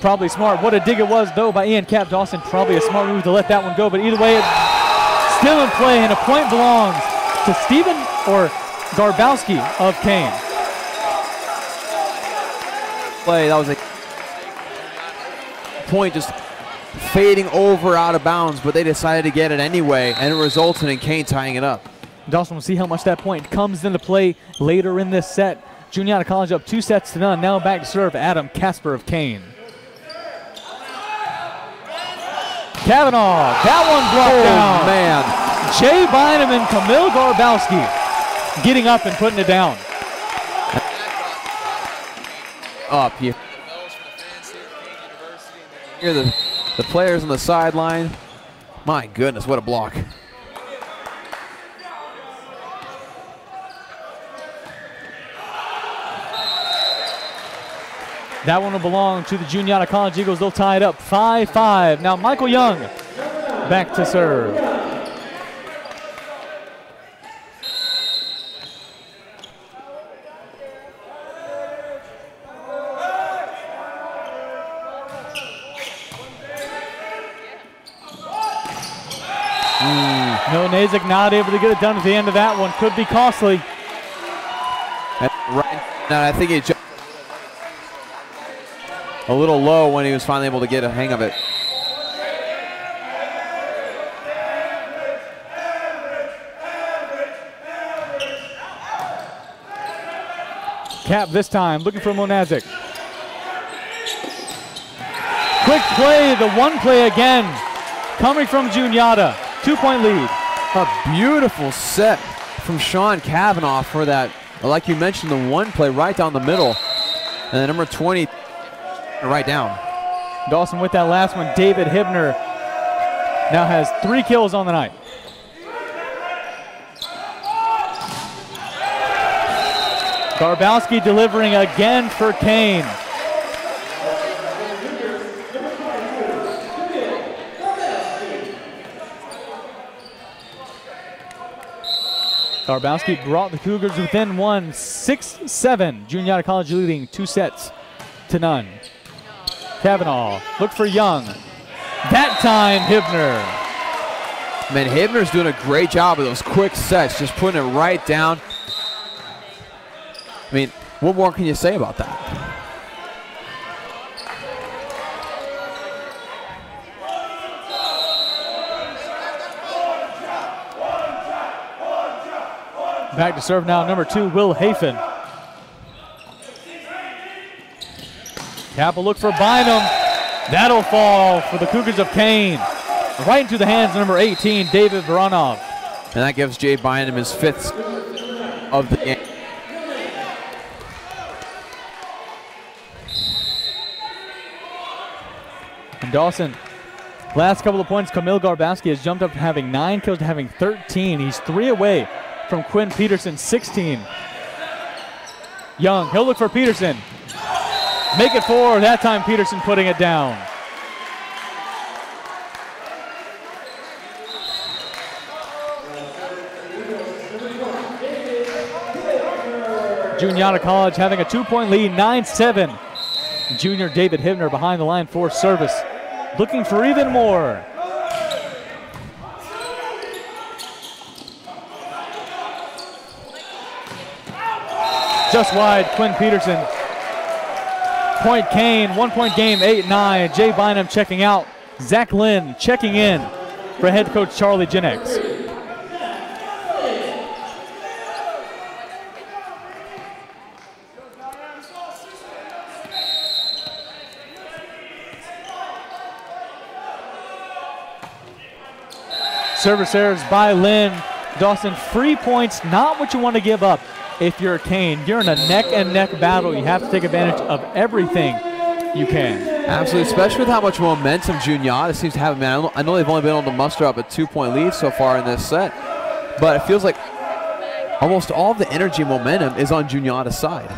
[SPEAKER 2] Probably smart. What a dig it was, though, by Ian Cap. Dawson, probably a smart move to let that one go. But either way, it's still in play, and a point belongs to Steven or Garbowski of Kean.
[SPEAKER 3] Play, that was a point just fading over out of bounds, but they decided to get it anyway, and it resulted in Kean tying it up.
[SPEAKER 2] Dawson will see how much that point comes into play later in this set. Juniata College up 2-0. Now back to serve Adam Casper of Kean. Cavanaugh, that one blocked down.
[SPEAKER 3] Man.
[SPEAKER 2] Jay Bynum and Camille Garbowski getting up and putting it down.
[SPEAKER 3] Up. You hear the players on the sideline. My goodness, what a block.
[SPEAKER 2] That one will belong to the Juniata College Eagles. They'll tie it up 5-5. Now Michael Young back to serve. No, Nazik not able to get it done at the end of that one. Could be costly.
[SPEAKER 3] Right now, I think he jumped a little low when he was finally able to get a hang of it.
[SPEAKER 2] Cap this time, looking for Monazic. Quick play, the one play again, coming from Juniata. 2-point lead.
[SPEAKER 3] A beautiful set from Sean Kavanaugh for that, like you mentioned, the one play right down the middle. And then number 20 right down.
[SPEAKER 2] Dawson with that last one. David Hibner now has 3 kills on the night. Garbowski delivering again for Kean. Garbowski brought the Cougars within one, 6-7. Juniata College leading 2-0. Kavanaugh, look for Young. That time, Hibner.
[SPEAKER 3] Man, Hibner's doing a great job of those quick sets, just putting it right down. I mean, what more can you say about that?
[SPEAKER 2] Back to serve now, number 2, Will Hafen. Cap will look for Bynum. That'll fall for the Cougars of Kean. Right into the hands of number 18, David Voronov.
[SPEAKER 3] And that gives Jay Bynum his 5th of the game.
[SPEAKER 2] And Dawson, last couple of points, Camille Garbowski has jumped up from having 9 kills to having 13. He's 3 away from Quinn Peterson's 16. Young, he'll look for Peterson. Make it 4, that time Peterson putting it down. Juniata College having a 2-point lead, 9-7. Junior David Hibner behind the line for service, looking for even more. Just wide, Quinn Peterson. Point Kean, 1-point game, 8-9. Jay Bynum checking out. Zach Lynn checking in for head coach Charlie Jinex. Service errors by Lynn. Dawson, free points, not what you want to give up. If you're a Kean, you're in a neck-and-neck battle. You have to take advantage of everything you can.
[SPEAKER 3] Absolutely, especially with how much momentum Juniata seems to have. Man, I know they've only been able to muster up a 2-point lead so far in this set, but it feels like almost all of the energy and momentum is on Juniata's side.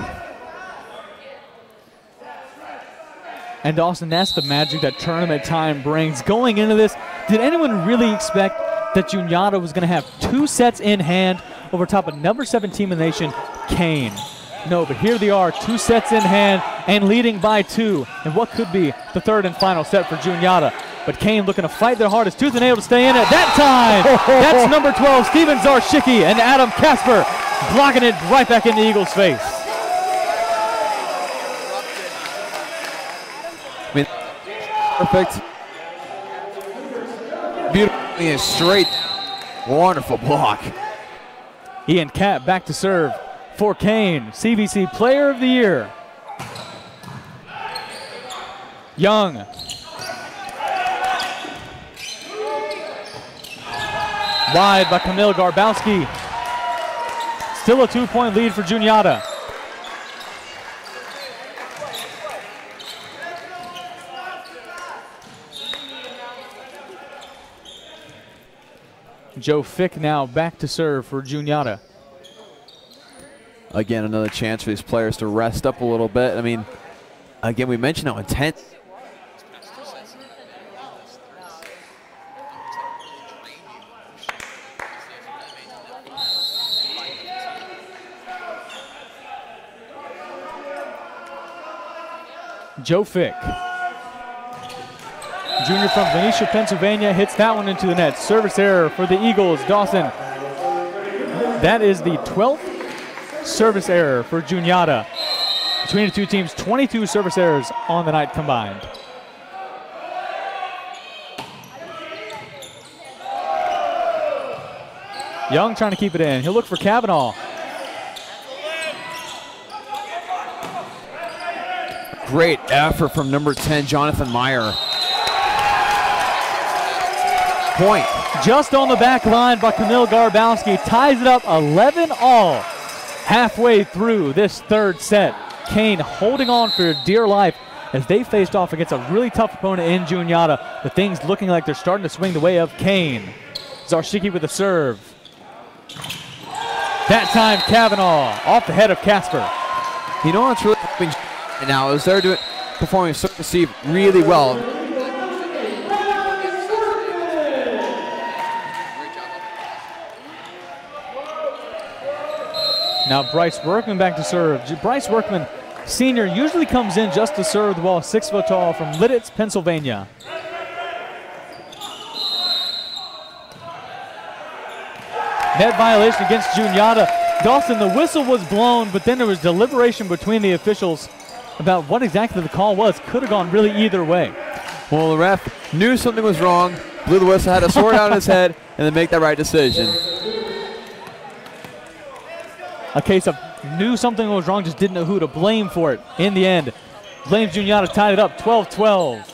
[SPEAKER 2] And Dawson, that's the magic that tournament time brings. Going into this, did anyone really expect that Juniata was going to have 2 sets in hand over top of number 7 team in the nation, Kean? No, but here they are, 2 sets in hand and leading by 2 in what could be the 3rd and final set for Juniata. But Kean looking to fight their hardest tooth and nail to stay in it. That time, that's number 12, Steven Zarshicki, and Adam Kasper blocking it right back in the Eagles' face.
[SPEAKER 3] I mean, perfect. Beautiful, straight, wonderful block.
[SPEAKER 2] Ian Capp back to serve for Kean, CVC Player of the Year. Young. Wide by Camille Garbowski. Still a 2-point lead for Juniata. Joe Fick now back to serve for Juniata.
[SPEAKER 3] Again, another chance for these players to rest up a little bit. I mean, Again, we mentioned how intense.
[SPEAKER 2] Joe Fick, junior from Venetia, Pennsylvania, hits that one into the net. Service error for the Eagles. Dawson. That is the 12th service error for Juniata. Between the two teams, 22 service errors on the night combined. Young trying to keep it in. He'll look for Kavanaugh.
[SPEAKER 3] Great effort from number 10, Jonathan Meyer. Point.
[SPEAKER 2] Just on the back line by Camille Garbowski. Ties it up 11-all halfway through this third set. Kean holding on for dear life as they faced off against a really tough opponent in Juniata. The things looking like they're starting to swing the way of Kean. Zarshiki with the serve. That time Kavanaugh off the head of Casper.
[SPEAKER 3] You know what's really happening now is they're performing serve receive really well.
[SPEAKER 2] Now Bryce Workman back to serve. Bryce Workman, senior, usually comes in just to serve the ball, 6 foot tall, from Lidditz, Pennsylvania. Net violation against Juniata. Dawson, the whistle was blown, but then there was deliberation between the officials about what exactly the call was. Could have gone really either way.
[SPEAKER 3] Well, the ref knew something was wrong, blew the whistle, had a sword out in his head, and then make that right decision.
[SPEAKER 2] A case of knew something was wrong, just didn't know who to blame for it. In the end, blames Juniata, tied it up 12-12.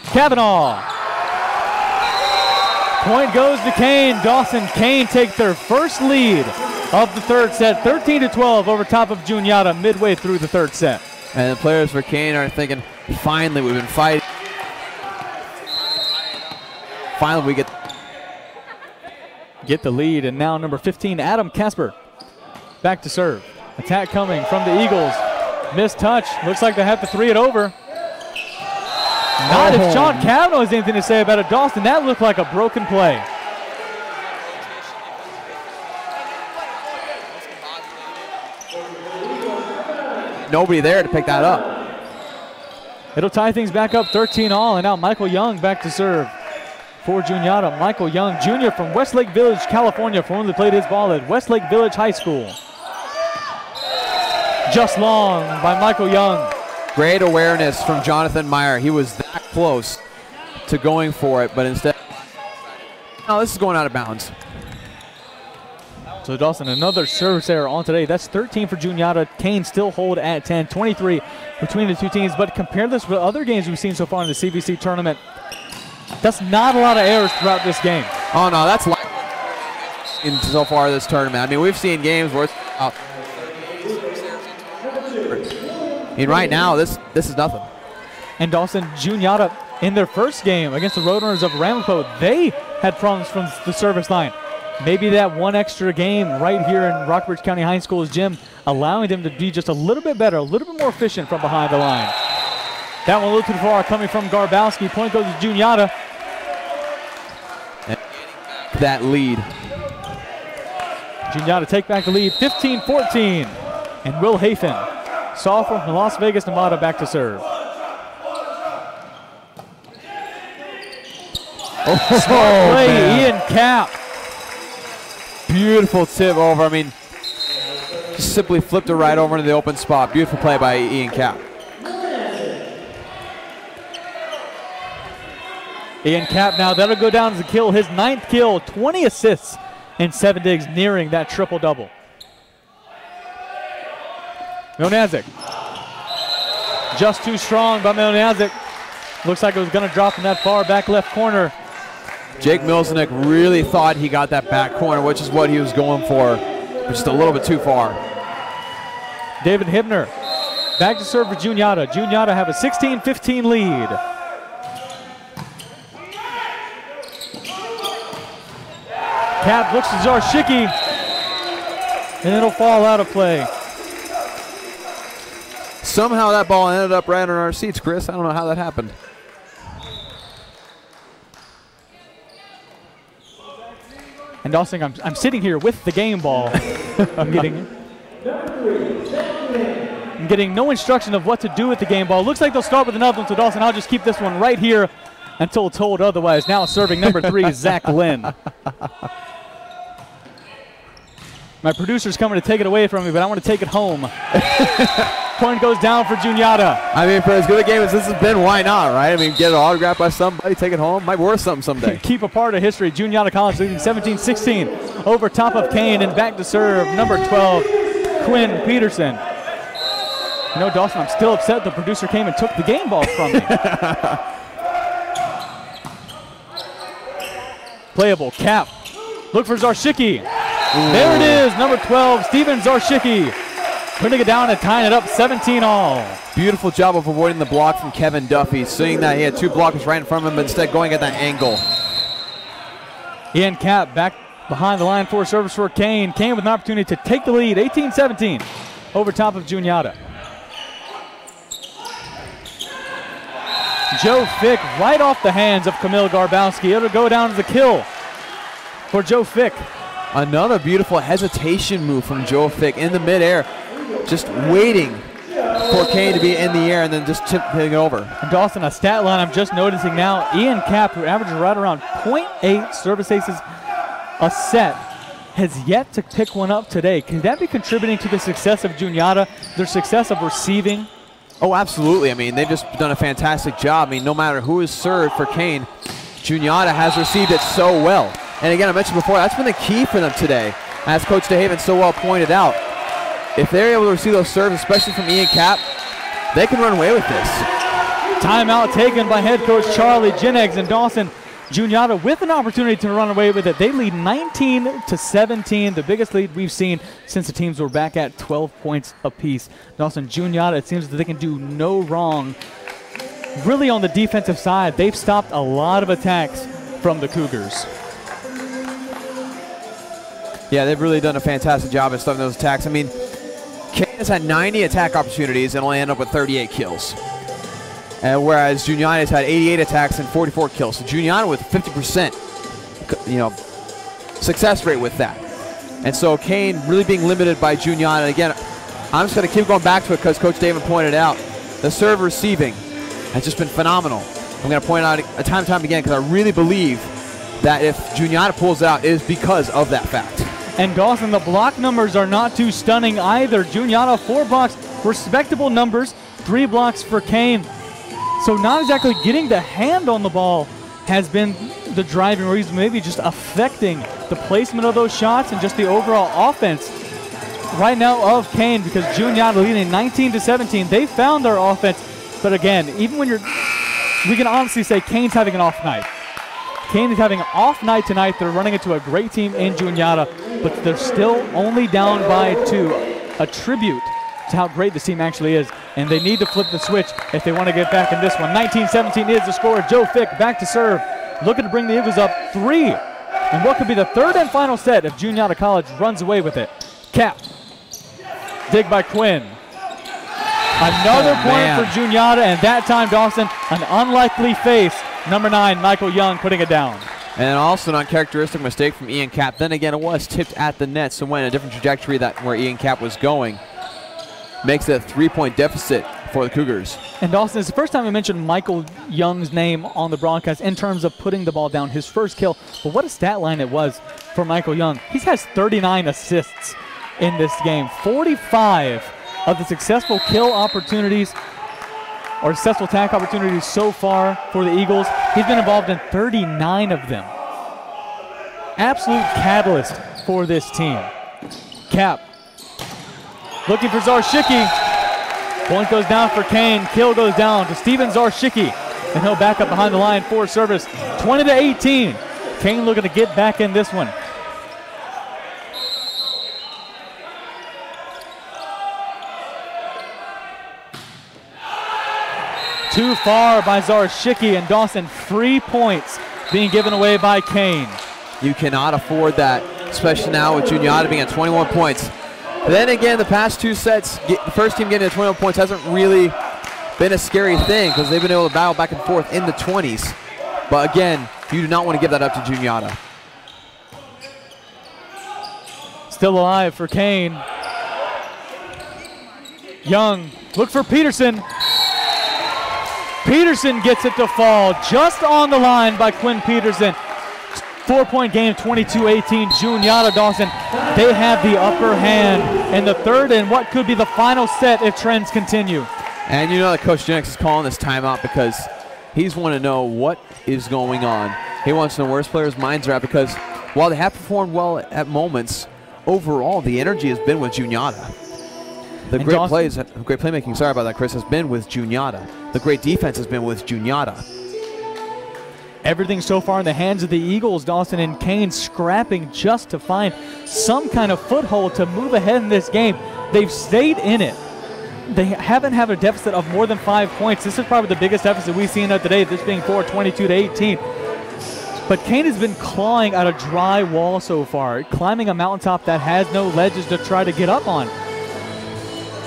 [SPEAKER 2] Kavanaugh. Point goes to Kean. Dawson Kean take their first lead of the third set, 13-12 over top of Juniata midway through the third set.
[SPEAKER 3] And the players for Kean are thinking, finally, we've been fighting. Finally, we get
[SPEAKER 2] the lead, and now number 15, Adam Casper, back to serve. Attack coming from the Eagles. Missed touch. Looks like they have to 3 it over. Not if Sean Kavanaugh has anything to say about it. Dawson, that looked like a broken play.
[SPEAKER 3] Nobody there to pick that up.
[SPEAKER 2] It'll tie things back up 13-all, and now Michael Young back to serve for Juniata. Michael Young, junior from Westlake Village, California, formerly played his ball at Westlake Village High School. Just long by Michael Young.
[SPEAKER 3] Great awareness from Jonathan Meyer. He was that close to going for it, but instead, no, this is going out of bounds.
[SPEAKER 2] So Dawson, another service error on today. That's 13 for Juniata. Kean still hold at 10, 23 between the two teams. But compare this with other games we've seen so far in the CVC tournament. That's not a lot of errors throughout this game.
[SPEAKER 3] Oh no, that's like in so far this tournament. I mean, we've seen games where it's I mean, right now, this is nothing.
[SPEAKER 2] And Dawson, Juniata, in their first game against the Roadrunners of Ramapo, they had problems from the service line. Maybe that one extra game right here in Rockbridge County High School's gym, allowing them to be just a little bit better, a little bit more efficient from behind the line. That one a little too far coming from Garbowski. Point goes to Juniata.
[SPEAKER 3] That lead.
[SPEAKER 2] Juniata take back the lead, 15-14. And Will Hafen, sophomore from Las Vegas, Nevada, back to serve. Smart play, Ian Cap.
[SPEAKER 3] Beautiful tip over. I mean, just simply flipped it right over into the open spot. Beautiful play by Ian Cap.
[SPEAKER 2] Ian Cap now, that'll go down as a kill, his 9th kill, 20 assists and 7 digs, nearing that triple-double. Milnazik. Just too strong by Milnazik. Looks like it was going to drop in that far back left corner.
[SPEAKER 3] Jake Milsnick really thought he got that back corner, which is what he was going for, but just a little bit too far.
[SPEAKER 2] David Hibner back to serve for Juniata. Juniata have a 16-15 lead. Cap looks to Zarshiki, and it'll fall out of play.
[SPEAKER 3] Somehow that ball ended up right on our seats, Chris. I don't know how that happened.
[SPEAKER 2] And Dawson, I'm sitting here with the game ball. I'm getting no instruction of what to do with the game ball. Looks like they'll start with another one, so Dawson, I'll just keep this one right here until told otherwise. Now serving number 3, Zach Lynn. My producer's coming to take it away from me, but I want to take it home. Point goes down for Juniata.
[SPEAKER 3] I mean, for as good a game as this has been, why not, right? I mean, get it autographed by somebody, take it home. Might be worth something someday.
[SPEAKER 2] Keep a part of history. Juniata College leading 17-16 over top of Kean, and back to serve number 12, Quinn Peterson. You know, Dawson, I'm still upset the producer came and took the game ball from me. Playable, Cap. Look for Zarshicki. There it is, number 12, Steven Zarshicki. Putting it down and tying it up 17-all.
[SPEAKER 3] Beautiful job of avoiding the block from Kevin Duffy, seeing that he had 2 blockers right in front of him, but instead going at that angle.
[SPEAKER 2] Ian Cap back behind the line for service for Kean. Kean with an opportunity to take the lead, 18-17, over top of Juniata. Joe Fick right off the hands of Camille Garbowski. It'll go down as a kill for Joe Fick.
[SPEAKER 3] Another beautiful hesitation move from Joe Fick in the midair, just waiting for Kean to be in the air and then just hitting it over.
[SPEAKER 2] And Dawson, a stat line I'm just noticing now, Ian Cap, who averages right around 0.8 service aces a set, has yet to pick one up today. Can that be contributing to the success of Juniata, their success of receiving?
[SPEAKER 3] Oh, absolutely. I mean, they've just done a fantastic job. I mean, no matter who is served for Kean, Juniata has received it so well. And again, I mentioned before, that's been the key for them today. As Coach DeHaven so well pointed out, if they're able to receive those serves, especially from Ian Cap, they can run away with this.
[SPEAKER 2] Timeout taken by head coach Charlie Jennings, and Dawson, Juniata with an opportunity to run away with it. They lead 19-17, the biggest lead we've seen since the teams were back at 12 points apiece. Dawson, Juniata, it seems that they can do no wrong. Really on the defensive side, they've stopped a lot of attacks from the Cougars.
[SPEAKER 3] Yeah, they've really done a fantastic job of stopping those attacks. I mean, Kean has had 90 attack opportunities and only end up with 38 kills. And whereas Juniata has had 88 attacks and 44 kills. So Juniata with 50%, success rate with that. And so Kean really being limited by Juniata. And again, I'm just going to keep going back to it because Coach David pointed out the serve receiving has just been phenomenal. I'm going to point out time and time again because I really believe that if Juniata pulls it out, it is because of that fact.
[SPEAKER 2] And Dawson, the block numbers are not too stunning either. Juniata 4 blocks, respectable numbers, 3 blocks for Kean. So not exactly getting the hand on the ball has been the driving reason, maybe just affecting the placement of those shots and just the overall offense right now of Kean, because Juniata leading 19-17. They found their offense, but again, even when we can honestly say Kean's having an off night. Kean is having an off night tonight. They're running into a great team in Juniata, but they're still only down by 2. A tribute to how great this team actually is, and they need to flip the switch if they want to get back in this one. 19-17 is the score. Joe Fick back to serve, looking to bring the Eagles up 3. And what could be the 3rd and final set if Juniata College runs away with it. Cap. Dig by Quinn. Another point for Juniata, and that time, Dawson, an unlikely face. Number 9, Michael Young, putting it down.
[SPEAKER 3] And also an uncharacteristic mistake from Ian Cap. Then again, it was tipped at the net, so went in a different trajectory that where Ian Cap was going. Makes it a 3-point deficit for the Cougars.
[SPEAKER 2] And Dawson, it's the first time we mentioned Michael Young's name on the broadcast in terms of putting the ball down, his first kill. But what a stat line it was for Michael Young. He has 39 assists in this game. 45 of the successful kill opportunities or successful attack opportunities so far for the Eagles. He's been involved in 39 of them. Absolute catalyst for this team. Cap. Looking for Zarshicki. Point goes down for Kean. Kill goes down to Steven Zarshicki. And he'll back up behind the line for service. 20-18. Kean looking to get back in this one. Too far by Zarshicki, and Dawson, 3 points being given away by Kean.
[SPEAKER 3] You cannot afford that, especially now with Juniata being at 21 points. Then again, the past 2 sets, the first team getting to 21 points hasn't really been a scary thing because they've been able to battle back and forth in the 20s. But again, you do not want to give that up to Juniata.
[SPEAKER 2] Still alive for Kean. Young, look for Peterson. Peterson gets it to fall just on the line by Quinn Peterson. 4-point game, 22-18. Juniata, Dawson, they have the upper hand in the third and what could be the final set if trends continue.
[SPEAKER 3] And you know that Coach Jennings is calling this timeout because he's want to know what is going on. He wants to know where his players' minds are at because while they have performed well at moments, overall the energy has been with Juniata. The great playmaking, sorry about that, Chris, has been with Juniata. The great defense has been with Juniata.
[SPEAKER 2] Everything so far in the hands of the Eagles, Dawson, and Kean scrapping just to find some kind of foothold to move ahead in this game. They've stayed in it. They haven't had a deficit of more than 5 points. This is probably the biggest deficit we've seen of the day, this being 22-18. But Kean has been clawing at a dry wall so far, climbing a mountaintop that has no ledges to try to get up on.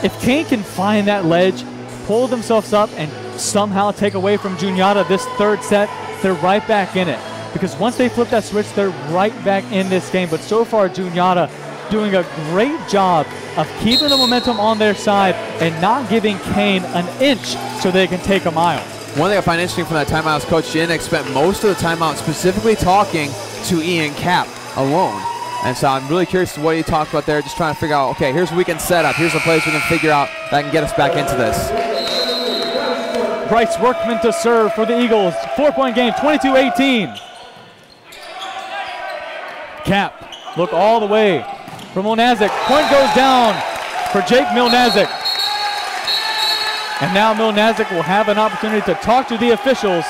[SPEAKER 2] If Kean can find that ledge, pull themselves up, and somehow take away from Juniata this third set, they're right back in it. Because once they flip that switch, they're right back in this game. But so far, Juniata doing a great job of keeping the momentum on their side and not giving Kean an inch so they can take a mile.
[SPEAKER 3] One thing I find interesting from that timeout is Coach Jennings spent most of the timeout specifically talking to Ian Cap alone. And so I'm really curious what he talked about there, just trying to figure out, okay, here's what we can set up. Here's the plays we can figure out that can get us back into this.
[SPEAKER 2] Bryce Workman to serve for the Eagles. 4-point game, 22-18. Cap, look all the way for Milnazik. Point goes down for Jake Milnazik. And now Milnazik will have an opportunity to talk to the officials.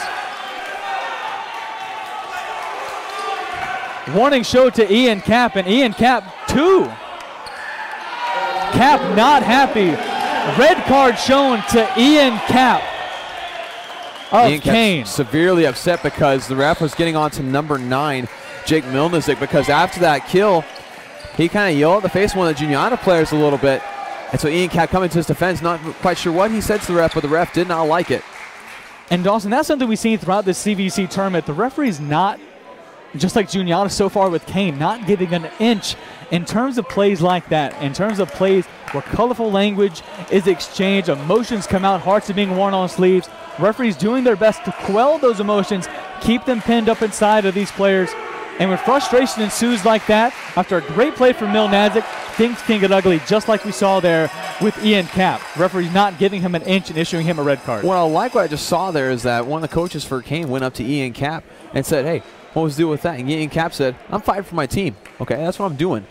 [SPEAKER 2] Warning showed to Ian Cap, and Ian Cap, 2. Cap not happy. Red card shown to Ian Cap of Kean.
[SPEAKER 3] Severely upset because the ref was getting on to number 9, Jake Milnazik, because after that kill, he kind of yelled at the face of one of the Juniata players a little bit. And so Ian Cap coming to his defense, not quite sure what he said to the ref, but the ref did not like it.
[SPEAKER 2] And Dawson, that's something we've seen throughout this CVC tournament. The referee's not, just like Juniata so far with Kean, not giving an inch in terms of plays like that, in terms of plays where colorful language is exchanged, emotions come out, hearts are being worn on sleeves. Referees doing their best to quell those emotions, keep them pinned up inside of these players. And when frustration ensues like that, after a great play from Milnazik, things can get ugly, just like we saw there with Ian Cap. Referees not giving him an inch and issuing him a red card.
[SPEAKER 3] Well, like what I just saw there is that one of the coaches for Kean went up to Ian Cap and said, hey, what was the deal with that? And Ian Cap said, I'm fighting for my team. Okay, that's what I'm doing.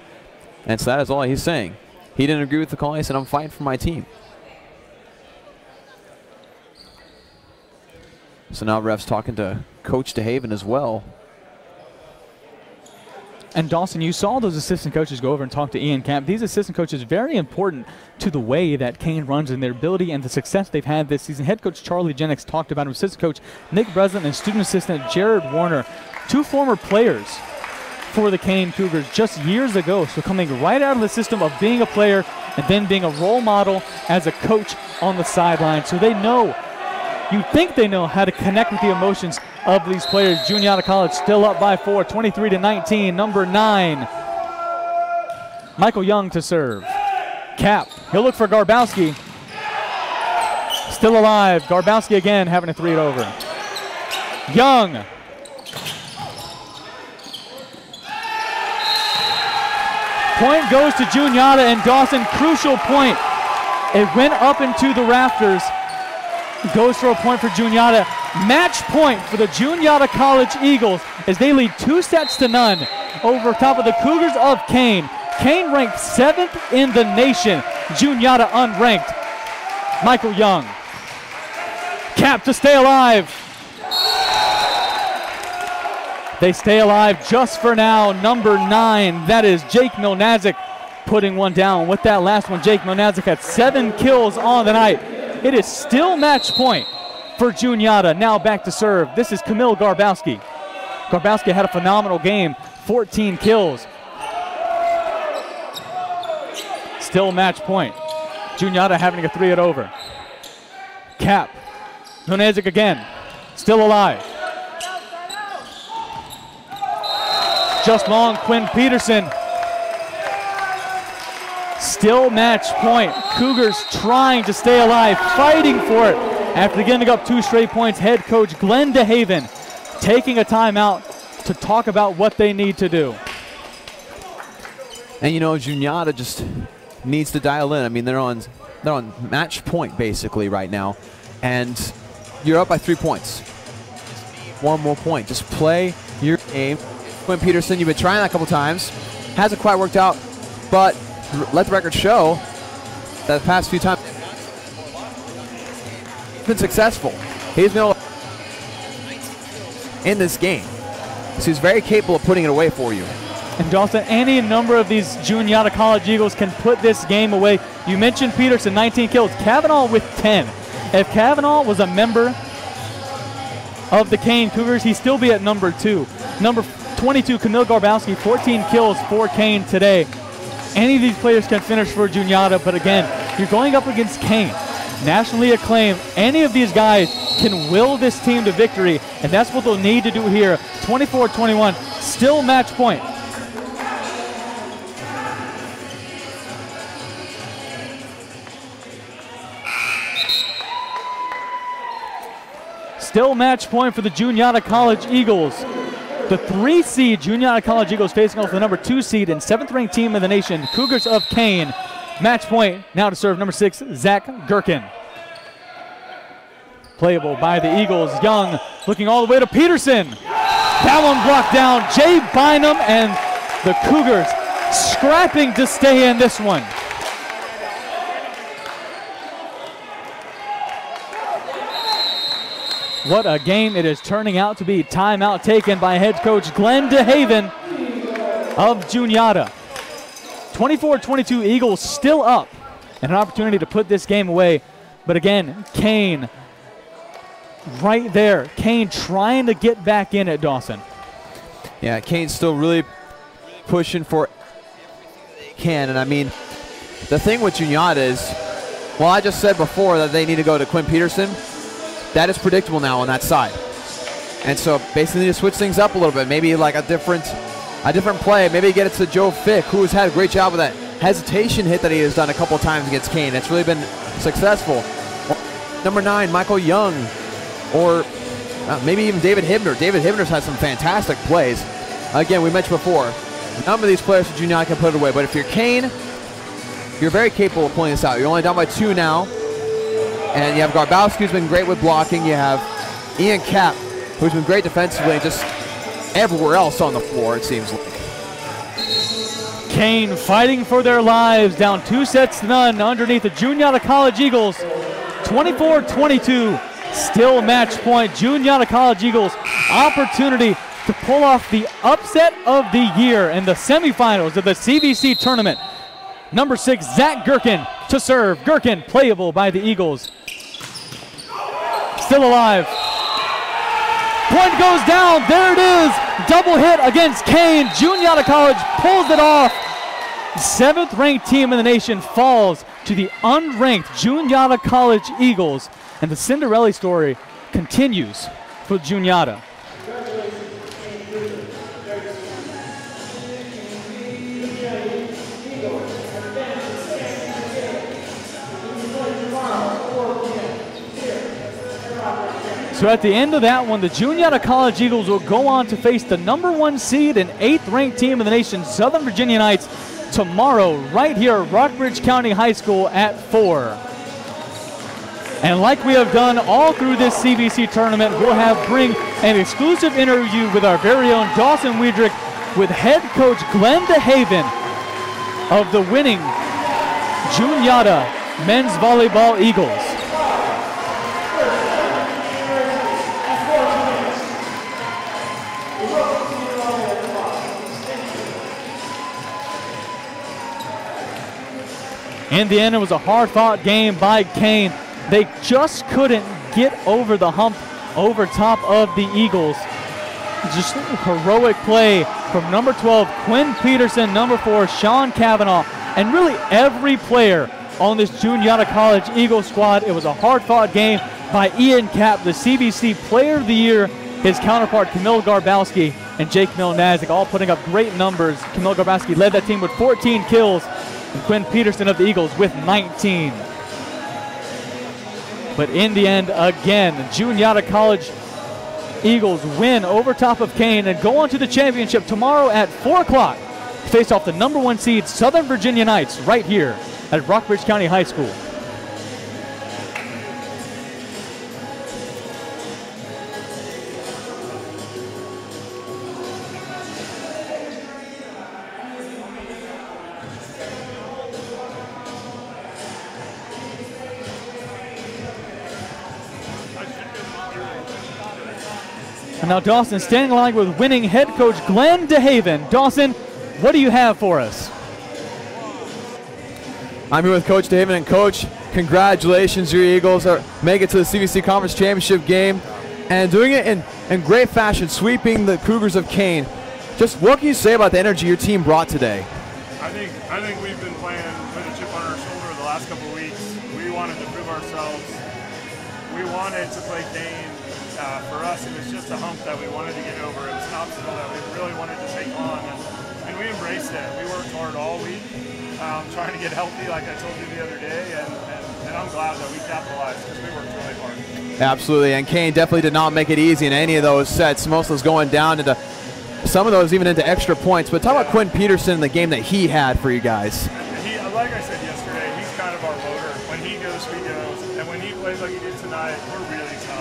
[SPEAKER 3] And so that is all he's saying. He didn't agree with the call. He said, I'm fighting for my team. So now ref's talking to Coach DeHaven as well.
[SPEAKER 2] And Dawson, you saw those assistant coaches go over and talk to Ian Cap. These assistant coaches very important to the way that Kean runs and their ability and the success they've had this season. Head coach Charlie Jennings talked about him. Assistant coach Nick Breslin and student assistant Jared Warner, 2 former players for the Kean Cougars just years ago. So coming right out of the system of being a player and then being a role model as a coach on the sideline. So they know, you think they know how to connect with the emotions of these players. Juniata College still up by 4, 23-19. Number 9, Michael Young to serve. Cap, he'll look for Garbowski. Still alive. Garbowski again having to 3 it over. Young. Point goes to Juniata and Dawson. Crucial point. It went up into the rafters. Goes for a point for Juniata. Match point for the Juniata College Eagles as they lead 2-0 over top of the Cougars of Kean. Kean ranked 7th in the nation. Juniata unranked. Michael Young. Cap to stay alive. They stay alive just for now. Number 9, that is Jake Milnazik putting one down. With that last one, Jake Milnazik had 7 kills on the night. It is still match point for Juniata. Now back to serve. This is Camille Garbowski. Garbowski had a phenomenal game, 14 kills. Still match point. Juniata having a 3 it over. Cap. Donezic again. Still alive. Just long, Quinn Peterson. Still match point. Cougars trying to stay alive, fighting for it. After giving up 2 straight points, head coach Glenn DeHaven taking a timeout to talk about what they need to do.
[SPEAKER 3] And Juniata just needs to dial in. I mean, they're on match point basically right now, and you're up by 3 points. One more point. Just play your game. Quinn Peterson, you've been trying that a couple times. Hasn't quite worked out, but let the record show that the past few times he's been successful. He's been able to in this game. So he's very capable of putting it away for you.
[SPEAKER 2] And Dawson, any number of these Juniata College Eagles can put this game away. You mentioned Peterson, 19 kills. Kavanaugh with 10. If Kavanaugh was a member of the Kean Cougars, he'd still be at number 2. Number 22, Camille Garbowski, 14 kills for Kean today. Any of these players can finish for Juniata, but again, you're going up against Kean. Nationally acclaimed. Any of these guys can will this team to victory, and that's what they'll need to do here. 24-21, still match point. Still match point for the Juniata College Eagles. The 3 seed Juniata College Eagles facing off the number 2 seed and 7th ranked team in the nation, Cougars of Kean. Match point now to serve number 6, Zach Gherkin. Playable by the Eagles. Young looking all the way to Peterson. That one blocked down. Jay Bynum and the Cougars scrapping to stay in this one. What a game it is turning out to be. Timeout taken by head coach Glenn DeHaven of Juniata. 24-22, Eagles still up, and an opportunity to put this game away. But again, Kean right there. Kean trying to get back in at Dawson.
[SPEAKER 3] Yeah, Kean's still really pushing for can. And I mean, the thing with Juniata is, well, I just said before that they need to go to Quinn Peterson. That is predictable now on that side. And so basically need to switch things up a little bit. Maybe like a different play. Maybe get it to Joe Fick, who has had a great job with that hesitation hit that he has done a couple of times against Kean. It's really been successful. Number 9, Michael Young, or maybe even David Hibner. David Hibner's had some fantastic plays. Again, we mentioned before, none of these players from Juniata can put it away. But if you're Kean, you're very capable of pulling this out. You're only down by 2 now. And you have Garbowski, who's been great with blocking. You have Ian Cap, who's been great defensively, and just everywhere else on the floor, it seems like.
[SPEAKER 2] Kean fighting for their lives, down 2-0 underneath the Juniata College Eagles. 24-22, still match point. Juniata College Eagles, opportunity to pull off the upset of the year in the semifinals of the CVC tournament. Number 6, Zach Gherkin to serve. Gherkin playable by the Eagles. Still alive. Point goes down. There it is. Double hit against Kean. Juniata College pulls it off. 7th ranked team in the nation falls to the unranked Juniata College Eagles. And the Cinderella story continues for Juniata. So at the end of that one, the Juniata College Eagles will go on to face the number 1 seed and 8th ranked team in the nation, Southern Virginia Knights, tomorrow right here at Rockbridge County High School at 4. And like we have done all through this CVC tournament, we'll bring an exclusive interview with our very own Dawson Wiedrich with head coach Glenn DeHaven of the winning Juniata men's volleyball Eagles. In the end, it was a hard-fought game by Kean. They just couldn't get over the hump over top of the Eagles. Just heroic play from number 12, Quinn Peterson, number 4, Sean Kavanaugh, and really every player on this Juniata College Eagles squad. It was a hard-fought game by Ian Cap, the CVC Player of the Year. His counterpart, Camille Garbowski and Jake Milnazik, all putting up great numbers. Camille Garbowski led that team with 14 kills, and Quinn Peterson of the Eagles with 19. But in the end, again, Juniata College Eagles win over top of Kean and go on to the championship tomorrow at 4 o'clock to face off the #1 seed Southern Virginia Knights right here at Rockbridge County High School. And now Dawson standing in line with winning head coach Glenn DeHaven. Dawson, what do you have for us?
[SPEAKER 3] I'm here with Coach DeHaven, and Coach, congratulations, your Eagles are make it to the CVC Conference Championship game and doing it in great fashion, sweeping the Cougars of Kean. Just what can you say about the energy your team brought today?
[SPEAKER 4] I think we've been playing with a chip on our shoulder the last couple of weeks. We wanted to prove ourselves. We wanted to play Kean. For us, it was just a hump that we wanted to get over. It was an obstacle that we really wanted to take on, and we embraced it. We worked hard all week, trying to get healthy, like I told you the other day, and I'm glad that we capitalized because we worked really hard.
[SPEAKER 3] Absolutely, and Kean definitely did not make it easy in any of those sets. Most of those going down into, some of those even into extra points. But talk about Quinn Peterson and the game that he had for you guys.
[SPEAKER 4] Like I said yesterday, he's kind of our motor. When he goes, we go, and when he plays like he did tonight, we're really tough.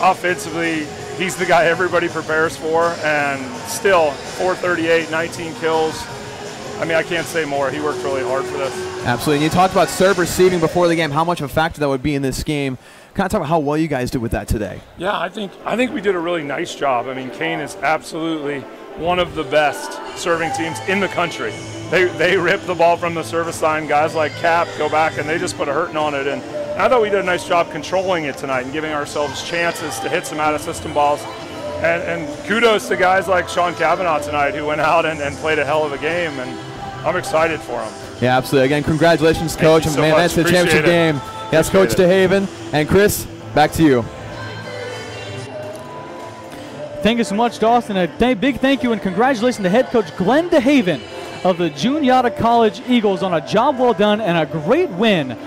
[SPEAKER 4] Offensively, he's the guy everybody prepares for, and still 438, 19 kills. I mean, I can't say more. He worked really hard for this.
[SPEAKER 3] Absolutely. And you talked about serve receiving before the game, how much of a factor that would be in this game. Kind of talk about how well you guys did with that today.
[SPEAKER 4] Yeah, I think we did a really nice job. I mean, Kean is absolutely one of the best serving teams in the country. They rip the ball from the service line. Guys like Cap go back and they just put a hurting on it. And I thought we did a nice job controlling it tonight and giving ourselves chances to hit some out-of-system balls. And kudos to guys like Sean Cavanaugh tonight who went out and played a hell of a game. And I'm excited for him.
[SPEAKER 3] Yeah, absolutely. Again, congratulations, Coach.
[SPEAKER 4] Thank you so
[SPEAKER 3] Man,
[SPEAKER 4] much.
[SPEAKER 3] that's the
[SPEAKER 4] Appreciate
[SPEAKER 3] championship
[SPEAKER 4] it.
[SPEAKER 3] game. Yes, Coach DeHaven. And Chris, back to you.
[SPEAKER 2] Thank you so much, Dawson. A big thank you and congratulations to head coach Glenn DeHaven of the Juniata College Eagles on a job well done and a great win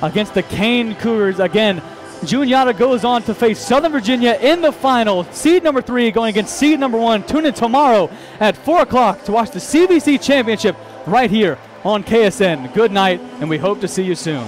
[SPEAKER 2] against the Kean Cougars. Again, Juniata goes on to face Southern Virginia in the final. Seed number 3 going against seed number 1. Tune in tomorrow at 4 o'clock to watch the CVC Championship right here on KSN. Good night, and we hope to see you soon.